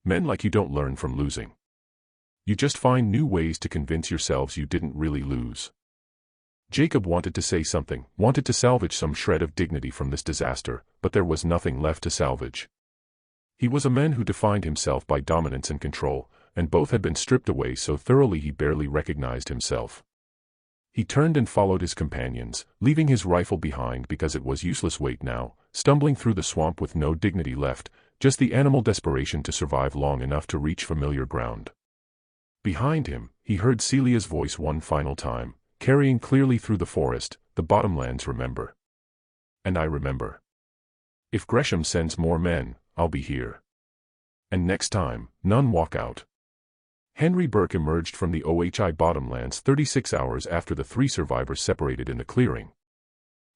Speaker 1: Men like you don't learn from losing. You just find new ways to convince yourselves you didn't really lose. Jacob wanted to say something, wanted to salvage some shred of dignity from this disaster, but there was nothing left to salvage. He was a man who defined himself by dominance and control, and both had been stripped away so thoroughly he barely recognized himself. He turned and followed his companions, leaving his rifle behind because it was useless weight now, stumbling through the swamp with no dignity left, just the animal desperation to survive long enough to reach familiar ground. Behind him, he heard Celia's voice one final time, carrying clearly through the forest, the bottomlands remember. And I remember. If Gresham sends more men, I'll be here. And next time, none walk out. Henry Burke emerged from the OHI bottomlands 36 hours after the three survivors separated in the clearing.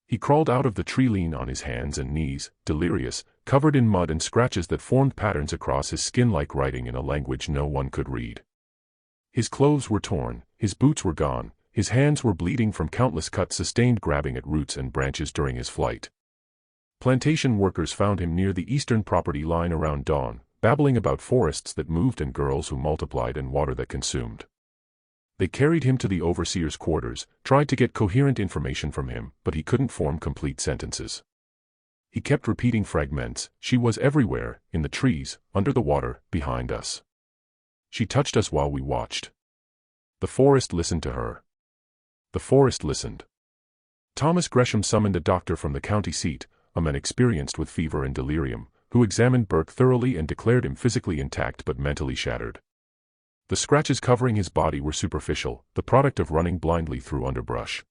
Speaker 1: He crawled out of the tree lean on his hands and knees, delirious, covered in mud and scratches that formed patterns across his skin like writing in a language no one could read. His clothes were torn, his boots were gone, his hands were bleeding from countless cuts sustained grabbing at roots and branches during his flight. Plantation workers found him near the eastern property line around dawn, babbling about forests that moved and girls who multiplied and water that consumed. They carried him to the overseer's quarters, tried to get coherent information from him, but he couldn't form complete sentences. He kept repeating fragments. She was everywhere, in the trees, under the water, behind us. She touched us while we watched. The forest listened to her. The forest listened. Thomas Gresham summoned a doctor from the county seat, a man experienced with fever and delirium, who examined Burke thoroughly and declared him physically intact but mentally shattered. The scratches covering his body were superficial, the product of running blindly through underbrush.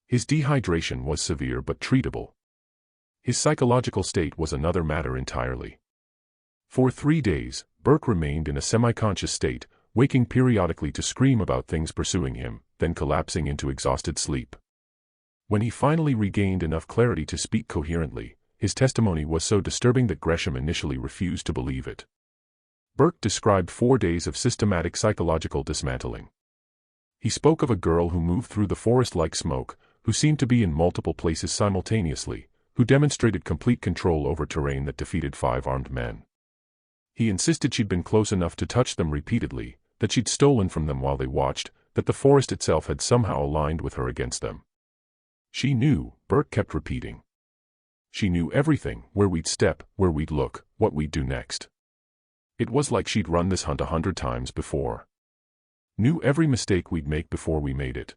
Speaker 1: His dehydration was severe but treatable. His psychological state was another matter entirely. For 3 days, Burke remained in a semi-conscious state, waking periodically to scream about things pursuing him, then collapsing into exhausted sleep. When he finally regained enough clarity to speak coherently, his testimony was so disturbing that Gresham initially refused to believe it. Burke described 4 days of systematic psychological dismantling. He spoke of a girl who moved through the forest like smoke, who seemed to be in multiple places simultaneously, who demonstrated complete control over terrain that defeated 5 armed men. He insisted she'd been close enough to touch them repeatedly, that she'd stolen from them while they watched, that the forest itself had somehow aligned with her against them. She knew, Burke kept repeating. She knew everything, where we'd step, where we'd look, what we'd do next. It was like she'd run this hunt 100 times before. Knew every mistake we'd make before we made it.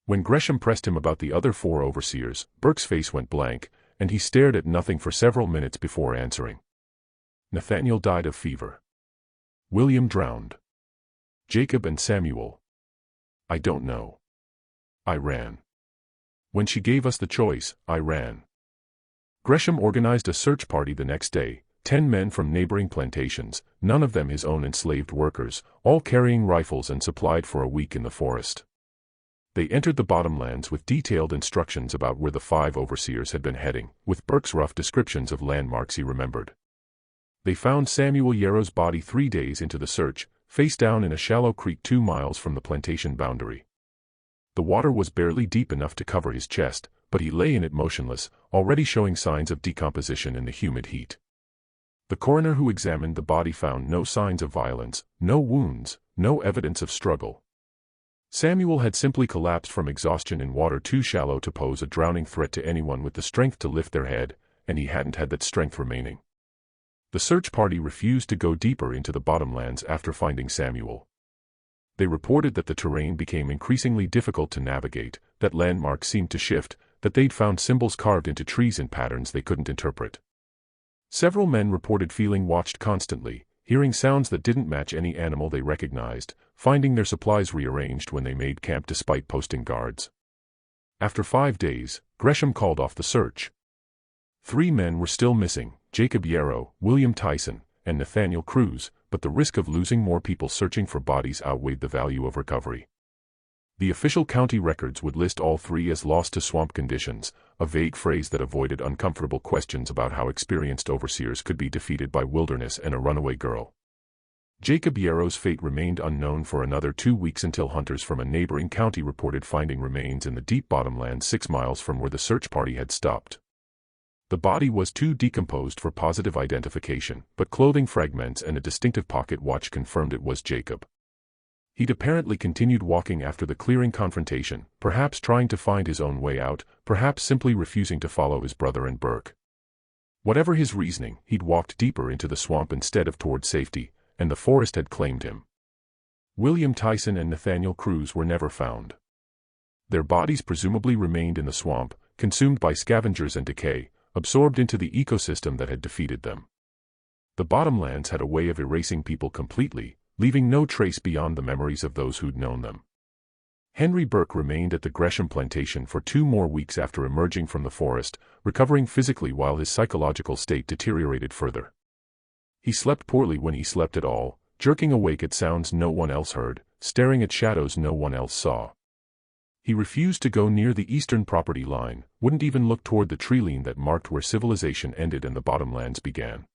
Speaker 1: When Gresham pressed him about the other 4 overseers, Burke's face went blank, and he stared at nothing for several minutes before answering. Nathaniel died of fever. William drowned. Jacob and Samuel. I don't know. I ran. When she gave us the choice, I ran. Gresham organized a search party the next day, 10 men from neighboring plantations, none of them his own enslaved workers, all carrying rifles and supplied for a week in the forest. They entered the bottomlands with detailed instructions about where the 5 overseers had been heading, with Burke's rough descriptions of landmarks he remembered. They found Samuel Yarrow's body 3 days into the search, face down in a shallow creek 2 miles from the plantation boundary. The water was barely deep enough to cover his chest, but he lay in it motionless, already showing signs of decomposition in the humid heat. The coroner who examined the body found no signs of violence, no wounds, no evidence of struggle. Samuel had simply collapsed from exhaustion in water too shallow to pose a drowning threat to anyone with the strength to lift their head, and he hadn't had that strength remaining. The search party refused to go deeper into the bottomlands after finding Samuel. They reported that the terrain became increasingly difficult to navigate, that landmarks seemed to shift, that they'd found symbols carved into trees in patterns they couldn't interpret. Several men reported feeling watched constantly, hearing sounds that didn't match any animal they recognized, finding their supplies rearranged when they made camp despite posting guards. After 5 days, Gresham called off the search. 3 men were still missing, Jacob Yarrow, William Tyson, and Nathaniel Cruz, but the risk of losing more people searching for bodies outweighed the value of recovery. The official county records would list all 3 as lost to swamp conditions, a vague phrase that avoided uncomfortable questions about how experienced overseers could be defeated by wilderness and a runaway girl. Jacob Yarrow's fate remained unknown for another 2 weeks until hunters from a neighboring county reported finding remains in the deep bottomlands 6 miles from where the search party had stopped. The body was too decomposed for positive identification, but clothing fragments and a distinctive pocket watch confirmed it was Jacob. He'd apparently continued walking after the clearing confrontation, perhaps trying to find his own way out, perhaps simply refusing to follow his brother and Burke. Whatever his reasoning, he'd walked deeper into the swamp instead of toward safety, and the forest had claimed him. William Tyson and Nathaniel Cruz were never found. Their bodies presumably remained in the swamp, consumed by scavengers and decay, absorbed into the ecosystem that had defeated them. The bottomlands had a way of erasing people completely, leaving no trace beyond the memories of those who'd known them. Henry Burke remained at the Gresham plantation for 2 more weeks after emerging from the forest, recovering physically while his psychological state deteriorated further. He slept poorly when he slept at all, jerking awake at sounds no one else heard, staring at shadows no one else saw. He refused to go near the eastern property line, wouldn't even look toward the treeline that marked where civilization ended and the bottomlands began.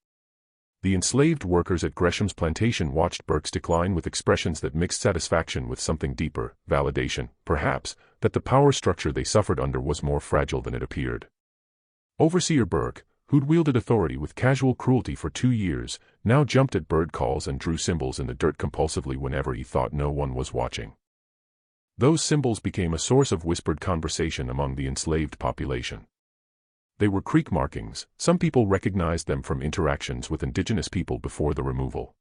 Speaker 1: The enslaved workers at Gresham's plantation watched Burke's decline with expressions that mixed satisfaction with something deeper, validation, perhaps, that the power structure they suffered under was more fragile than it appeared. Overseer Burke, who'd wielded authority with casual cruelty for 2 years, now jumped at bird calls and drew symbols in the dirt compulsively whenever he thought no one was watching. Those symbols became a source of whispered conversation among the enslaved population. They were creek markings. Some people recognized them from interactions with indigenous people before the removal.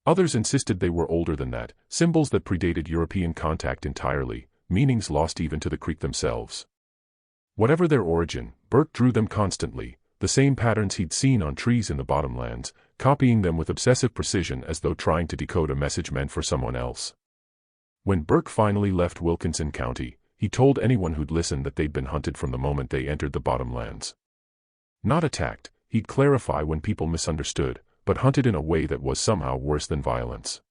Speaker 1: Others insisted they were older than that, symbols that predated European contact entirely, meanings lost even to the creek themselves. Whatever their origin, Burke drew them constantly, the same patterns he'd seen on trees in the bottomlands, copying them with obsessive precision as though trying to decode a message meant for someone else. When Burke finally left Wilkinson County, he told anyone who'd listened that they'd been hunted from the moment they entered the bottomlands. Not attacked, he'd clarify when people misunderstood, but hunted in a way that was somehow worse than violence.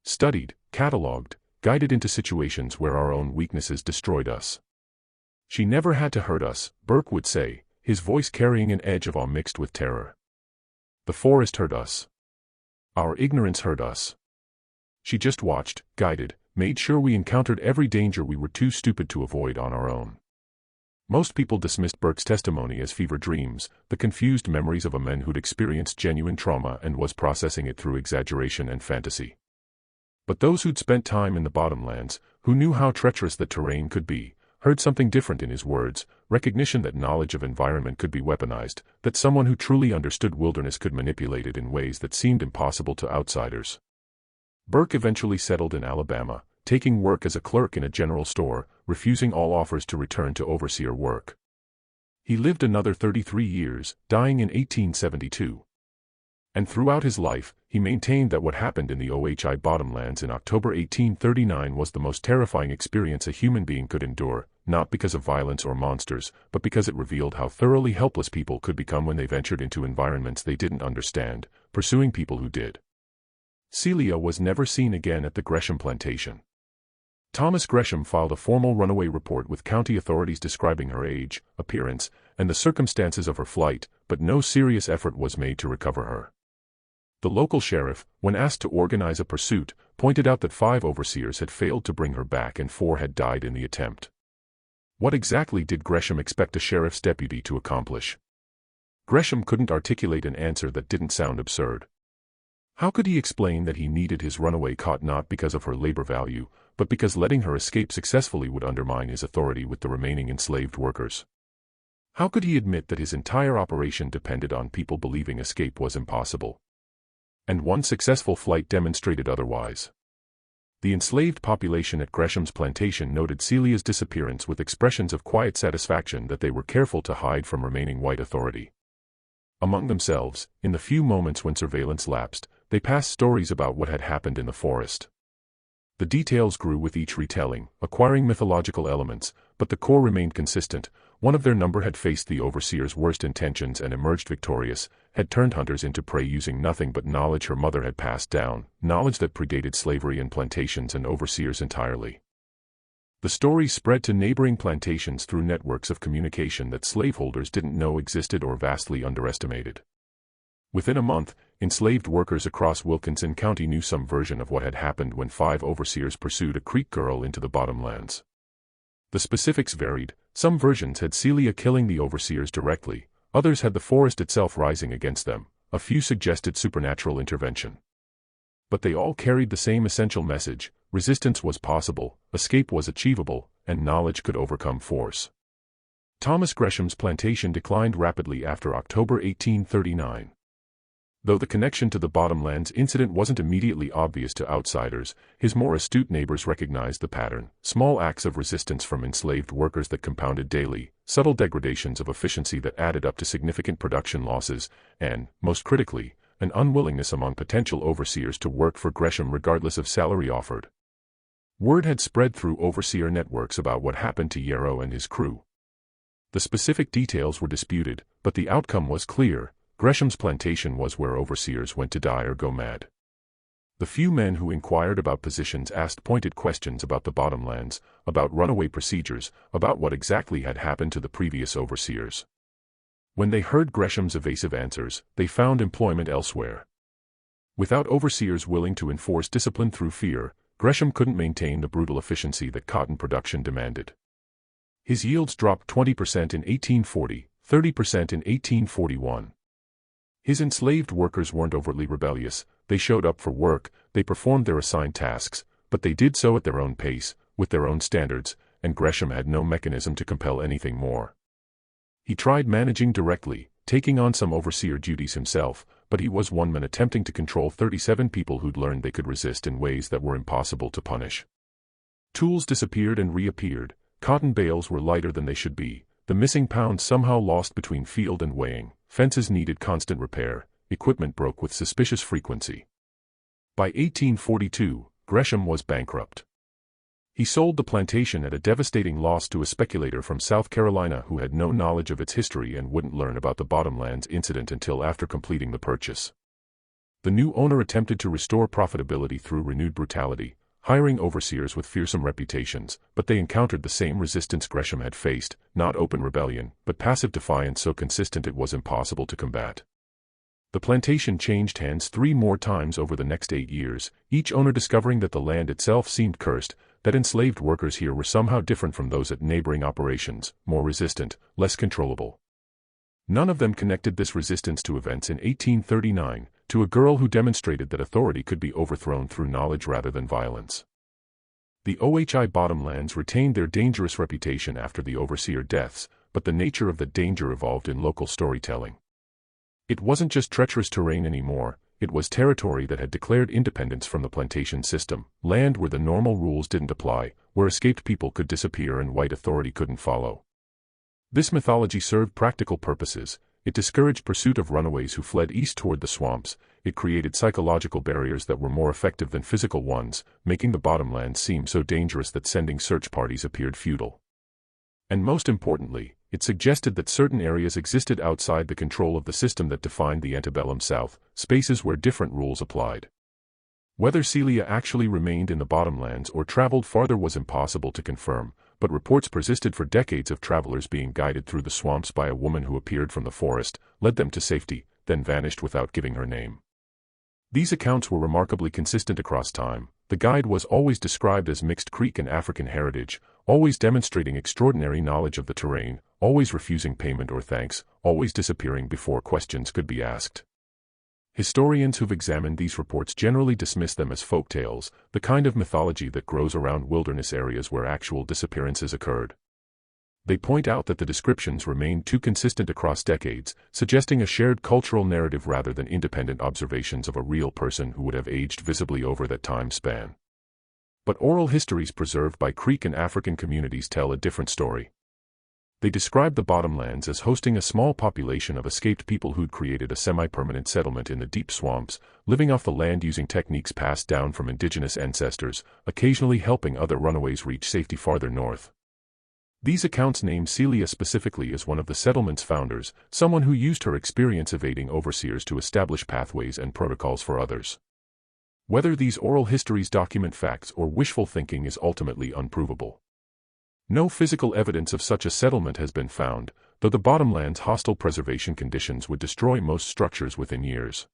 Speaker 1: Studied, catalogued, guided into situations where our own weaknesses destroyed us. She never had to hurt us, Burke would say, his voice carrying an edge of awe mixed with terror. The forest hurt us. Our ignorance hurt us. She just watched, guided, made sure we encountered every danger we were too stupid to avoid on our own. Most people dismissed Burke's testimony as fever dreams, the confused memories of a man who'd experienced genuine trauma and was processing it through exaggeration and fantasy. But those who'd spent time in the bottomlands, who knew how treacherous the terrain could be, heard something different in his words, recognition that knowledge of environment could be weaponized, that someone who truly understood wilderness could manipulate it in ways that seemed impossible to outsiders. Burke eventually settled in Alabama, taking work as a clerk in a general store, refusing all offers to return to overseer work. He lived another 33 years, dying in 1872. And throughout his life, he maintained that what happened in the OHI bottomlands in October 1839 was the most terrifying experience a human being could endure, not because of violence or monsters, but because it revealed how thoroughly helpless people could become when they ventured into environments they didn't understand, pursuing people who did. Celia was never seen again at the Gresham plantation. Thomas Gresham filed a formal runaway report with county authorities describing her age, appearance, and the circumstances of her flight, but no serious effort was made to recover her. The local sheriff, when asked to organize a pursuit, pointed out that 5 overseers had failed to bring her back and 4 had died in the attempt. What exactly did Gresham expect a sheriff's deputy to accomplish? Gresham couldn't articulate an answer that didn't sound absurd. How could he explain that he needed his runaway caught not because of her labor value, but because letting her escape successfully would undermine his authority with the remaining enslaved workers? How could he admit that his entire operation depended on people believing escape was impossible? And one successful flight demonstrated otherwise. The enslaved population at Gresham's plantation noted Celia's disappearance with expressions of quiet satisfaction that they were careful to hide from remaining white authority. Among themselves, in the few moments when surveillance lapsed, they passed stories about what had happened in the forest. The details grew with each retelling, acquiring mythological elements, but the core remained consistent. One of their number had faced the overseer's worst intentions and emerged victorious, had turned hunters into prey using nothing but knowledge her mother had passed down, knowledge that predated slavery and plantations and overseers entirely. The story spread to neighboring plantations through networks of communication that slaveholders didn't know existed or vastly underestimated. Within a month, enslaved workers across Wilkinson County knew some version of what had happened when 5 overseers pursued a Creek girl into the bottomlands. The specifics varied. Some versions had Celia killing the overseers directly, others had the forest itself rising against them, a few suggested supernatural intervention. But they all carried the same essential message: resistance was possible, escape was achievable, and knowledge could overcome force. Thomas Gresham's plantation declined rapidly after October 1839. Though the connection to the Bottomlands incident wasn't immediately obvious to outsiders, his more astute neighbors recognized the pattern: small acts of resistance from enslaved workers that compounded daily, subtle degradations of efficiency that added up to significant production losses, and, most critically, an unwillingness among potential overseers to work for Gresham regardless of salary offered. Word had spread through overseer networks about what happened to Yarrow and his crew. The specific details were disputed, but the outcome was clear: Gresham's plantation was where overseers went to die or go mad. The few men who inquired about positions asked pointed questions about the Bottomlands, about runaway procedures, about what exactly had happened to the previous overseers. When they heard Gresham's evasive answers, they found employment elsewhere. Without overseers willing to enforce discipline through fear, Gresham couldn't maintain the brutal efficiency that cotton production demanded. His yields dropped 20% in 1840, 30% in 1841. His enslaved workers weren't overtly rebellious. They showed up for work, they performed their assigned tasks, but they did so at their own pace, with their own standards, and Gresham had no mechanism to compel anything more. He tried managing directly, taking on some overseer duties himself, but he was one man attempting to control 37 people who'd learned they could resist in ways that were impossible to punish. Tools disappeared and reappeared, cotton bales were lighter than they should be, the missing pounds somehow lost between field and weighing, fences needed constant repair, equipment broke with suspicious frequency. By 1842, Gresham was bankrupt. He sold the plantation at a devastating loss to a speculator from South Carolina who had no knowledge of its history and wouldn't learn about the Bottomlands incident until after completing the purchase. The new owner attempted to restore profitability through renewed brutality, hiring overseers with fearsome reputations, but they encountered the same resistance Gresham had faced: not open rebellion, but passive defiance so consistent it was impossible to combat. The plantation changed hands 3 more times over the next 8 years, each owner discovering that the land itself seemed cursed, that enslaved workers here were somehow different from those at neighboring operations, more resistant, less controllable. None of them connected this resistance to events in 1839, to a girl who demonstrated that authority could be overthrown through knowledge rather than violence. The OHI Bottomlands retained their dangerous reputation after the overseer deaths, but the nature of the danger evolved in local storytelling. It wasn't just treacherous terrain anymore, it was territory that had declared independence from the plantation system, land where the normal rules didn't apply, where escaped people could disappear and white authority couldn't follow. This mythology served practical purposes. It discouraged pursuit of runaways who fled east toward the swamps. It created psychological barriers that were more effective than physical ones, making the Bottomlands seem so dangerous that sending search parties appeared futile. And most importantly, it suggested that certain areas existed outside the control of the system that defined the antebellum South, spaces where different rules applied. Whether Celia actually remained in the Bottomlands or traveled farther was impossible to confirm, but reports persisted for decades of travelers being guided through the swamps by a woman who appeared from the forest, led them to safety, then vanished without giving her name. These accounts were remarkably consistent across time. The guide was always described as mixed Creek and African heritage, always demonstrating extraordinary knowledge of the terrain, always refusing payment or thanks, always disappearing before questions could be asked. Historians who've examined these reports generally dismiss them as folk tales, the kind of mythology that grows around wilderness areas where actual disappearances occurred. They point out that the descriptions remained too consistent across decades, suggesting a shared cultural narrative rather than independent observations of a real person who would have aged visibly over that time span. But oral histories preserved by Creek and African communities tell a different story. They described the bottomlands as hosting a small population of escaped people who'd created a semi-permanent settlement in the deep swamps, living off the land using techniques passed down from indigenous ancestors, occasionally helping other runaways reach safety farther north. These accounts name Celia specifically as one of the settlement's founders, someone who used her experience evading overseers to establish pathways and protocols for others. Whether these oral histories document facts or wishful thinking is ultimately unprovable. No physical evidence of such a settlement has been found, though the bottomland's hostile preservation conditions would destroy most structures within years.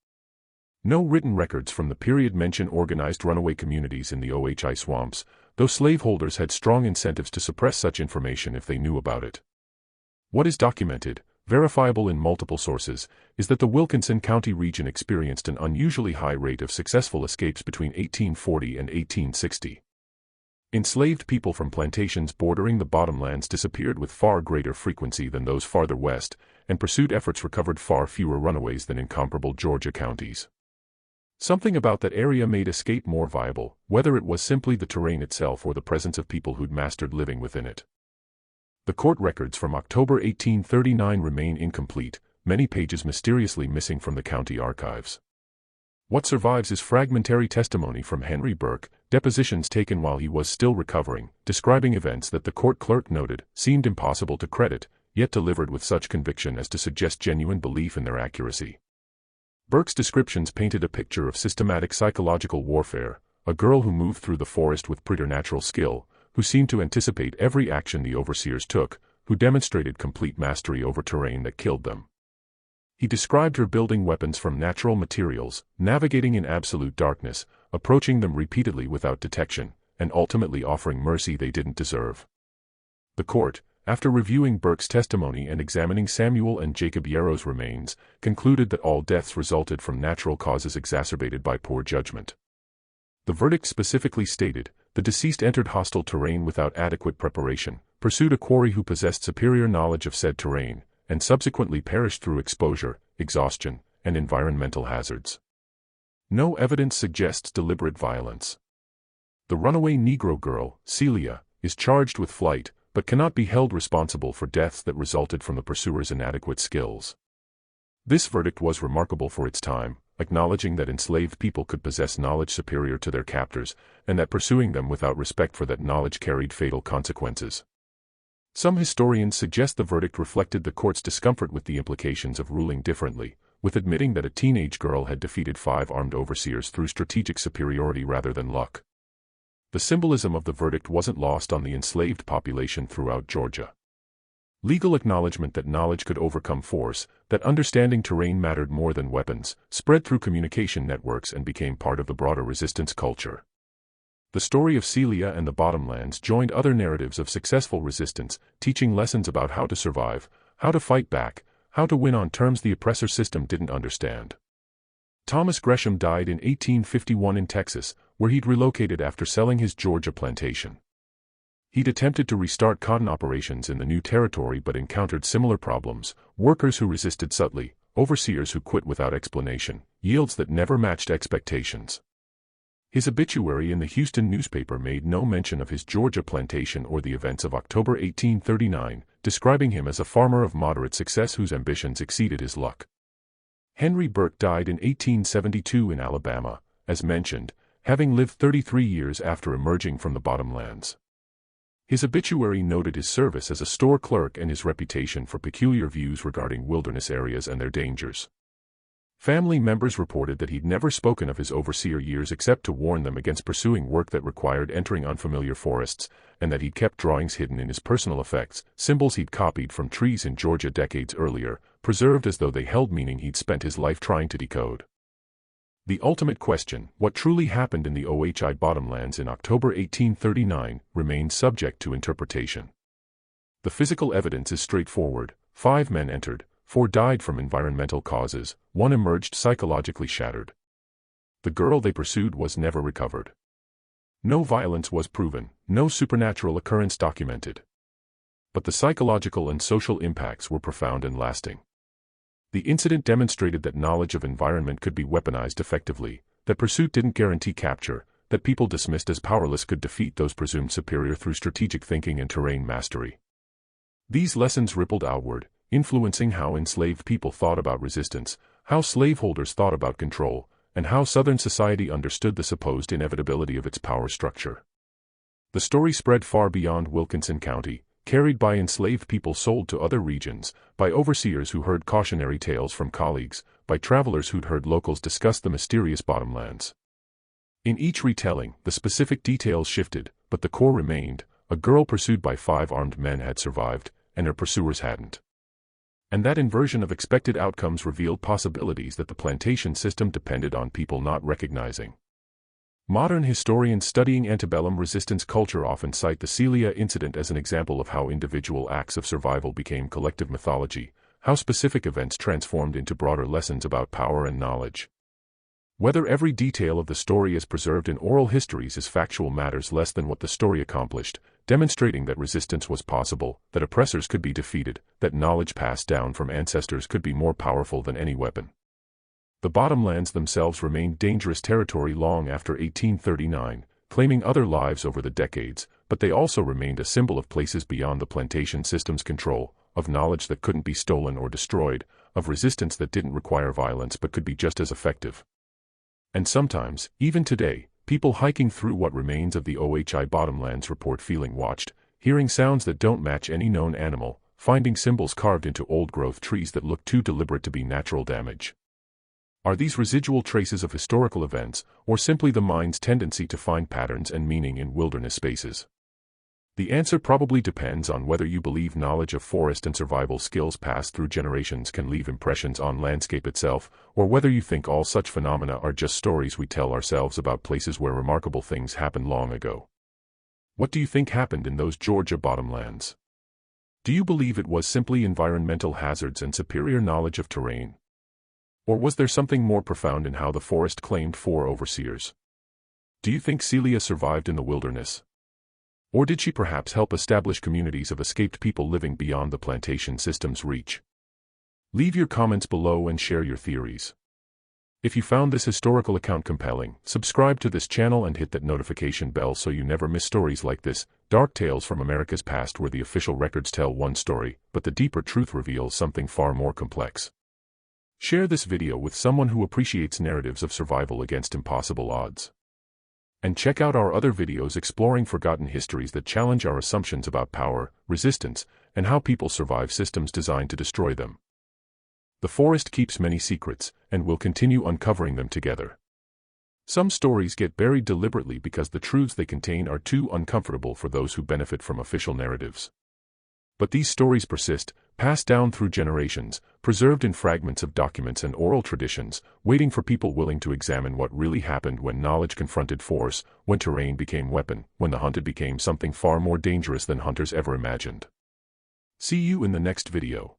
Speaker 1: No written records from the period mention organized runaway communities in the OHI swamps, though slaveholders had strong incentives to suppress such information if they knew about it. What is documented, verifiable in multiple sources, is that the Wilkinson County region experienced an unusually high rate of successful escapes between 1840 and 1860. Enslaved people from plantations bordering the bottomlands disappeared with far greater frequency than those farther west, and pursuit efforts recovered far fewer runaways than in comparable Georgia counties. Something about that area made escape more viable, whether it was simply the terrain itself or the presence of people who'd mastered living within it. The court records from October 1839 remain incomplete, many pages mysteriously missing from the county archives. What survives is fragmentary testimony from Henry Burke, depositions taken while he was still recovering, describing events that the court clerk noted seemed impossible to credit, yet delivered with such conviction as to suggest genuine belief in their accuracy. Burke's descriptions painted a picture of systematic psychological warfare, a girl who moved through the forest with preternatural skill, who seemed to anticipate every action the overseers took, who demonstrated complete mastery over terrain that killed them. He described her building weapons from natural materials, navigating in absolute darkness, approaching them repeatedly without detection, and ultimately offering mercy they didn't deserve. The court, after reviewing Burke's testimony and examining Samuel and Jacob Yarrow's remains, concluded that all deaths resulted from natural causes exacerbated by poor judgment. The verdict specifically stated, the deceased entered hostile terrain without adequate preparation, pursued a quarry who possessed superior knowledge of said terrain, and subsequently perished through exposure, exhaustion, and environmental hazards. No evidence suggests deliberate violence. The runaway Negro girl, Celia, is charged with flight, but cannot be held responsible for deaths that resulted from the pursuer's inadequate skills. This verdict was remarkable for its time, acknowledging that enslaved people could possess knowledge superior to their captors, and that pursuing them without respect for that knowledge carried fatal consequences. Some historians suggest the verdict reflected the court's discomfort with the implications of ruling differently, with admitting that a teenage girl had defeated 5 armed overseers through strategic superiority rather than luck. The symbolism of the verdict wasn't lost on the enslaved population throughout Georgia. Legal acknowledgement that knowledge could overcome force, that understanding terrain mattered more than weapons, spread through communication networks and became part of the broader resistance culture. The story of Celia and the Bottomlands joined other narratives of successful resistance, teaching lessons about how to survive, how to fight back, how to win on terms the oppressor system didn't understand. Thomas Gresham died in 1851 in Texas, where he'd relocated after selling his Georgia plantation. He'd attempted to restart cotton operations in the new territory but encountered similar problems: workers who resisted subtly, overseers who quit without explanation, yields that never matched expectations. His obituary in the Houston newspaper made no mention of his Georgia plantation or the events of October 1839, describing him as a farmer of moderate success whose ambitions exceeded his luck. Henry Burke died in 1872 in Alabama, as mentioned, having lived 33 years after emerging from the bottomlands. His obituary noted his service as a store clerk and his reputation for peculiar views regarding wilderness areas and their dangers. Family members reported that he'd never spoken of his overseer years except to warn them against pursuing work that required entering unfamiliar forests, and that he'd kept drawings hidden in his personal effects, symbols he'd copied from trees in Georgia decades earlier, preserved as though they held meaning he'd spent his life trying to decode. The ultimate question, what truly happened in the OHI bottomlands in October 1839, remains subject to interpretation. The physical evidence is straightforward: 5 men entered, 4 died from environmental causes, 1 emerged psychologically shattered. The girl they pursued was never recovered. No violence was proven, no supernatural occurrence documented. But the psychological and social impacts were profound and lasting. The incident demonstrated that knowledge of environment could be weaponized effectively, that pursuit didn't guarantee capture, that people dismissed as powerless could defeat those presumed superior through strategic thinking and terrain mastery. These lessons rippled outward, influencing how enslaved people thought about resistance, how slaveholders thought about control, and how Southern society understood the supposed inevitability of its power structure. The story spread far beyond Wilkinson County, carried by enslaved people sold to other regions, by overseers who heard cautionary tales from colleagues, by travelers who'd heard locals discuss the mysterious bottomlands. In each retelling, the specific details shifted, but the core remained: a girl pursued by 5 armed men had survived, and her pursuers hadn't. And that inversion of expected outcomes revealed possibilities that the plantation system depended on people not recognizing. Modern historians studying antebellum resistance culture often cite the Celia incident as an example of how individual acts of survival became collective mythology, how specific events transformed into broader lessons about power and knowledge. Whether every detail of the story is preserved in oral histories is factual matters less than what the story accomplished, demonstrating that resistance was possible, that oppressors could be defeated, that knowledge passed down from ancestors could be more powerful than any weapon. The bottomlands themselves remained dangerous territory long after 1839, claiming other lives over the decades, but they also remained a symbol of places beyond the plantation system's control, of knowledge that couldn't be stolen or destroyed, of resistance that didn't require violence but could be just as effective. And sometimes, even today, people hiking through what remains of the OHI bottomlands report feeling watched, hearing sounds that don't match any known animal, finding symbols carved into old-growth trees that look too deliberate to be natural damage. Are these residual traces of historical events, or simply the mind's tendency to find patterns and meaning in wilderness spaces? The answer probably depends on whether you believe knowledge of forest and survival skills passed through generations can leave impressions on landscape itself, or whether you think all such phenomena are just stories we tell ourselves about places where remarkable things happened long ago. What do you think happened in those Georgia bottomlands? Do you believe it was simply environmental hazards and superior knowledge of terrain? Or was there something more profound in how the forest claimed 4 overseers? Do you think Celia survived in the wilderness? Or did she perhaps help establish communities of escaped people living beyond the plantation system's reach? Leave your comments below and share your theories. If you found this historical account compelling, subscribe to this channel and hit that notification bell so you never miss stories like this, dark tales from America's past where the official records tell one story, but the deeper truth reveals something far more complex. Share this video with someone who appreciates narratives of survival against impossible odds. And check out our other videos exploring forgotten histories that challenge our assumptions about power, resistance, and how people survive systems designed to destroy them. The forest keeps many secrets, and we'll continue uncovering them together. Some stories get buried deliberately because the truths they contain are too uncomfortable for those who benefit from official narratives. But these stories persist, passed down through generations, preserved in fragments of documents and oral traditions, waiting for people willing to examine what really happened when knowledge confronted force, when terrain became weapon, when the hunted became something far more dangerous than hunters ever imagined. See you in the next video.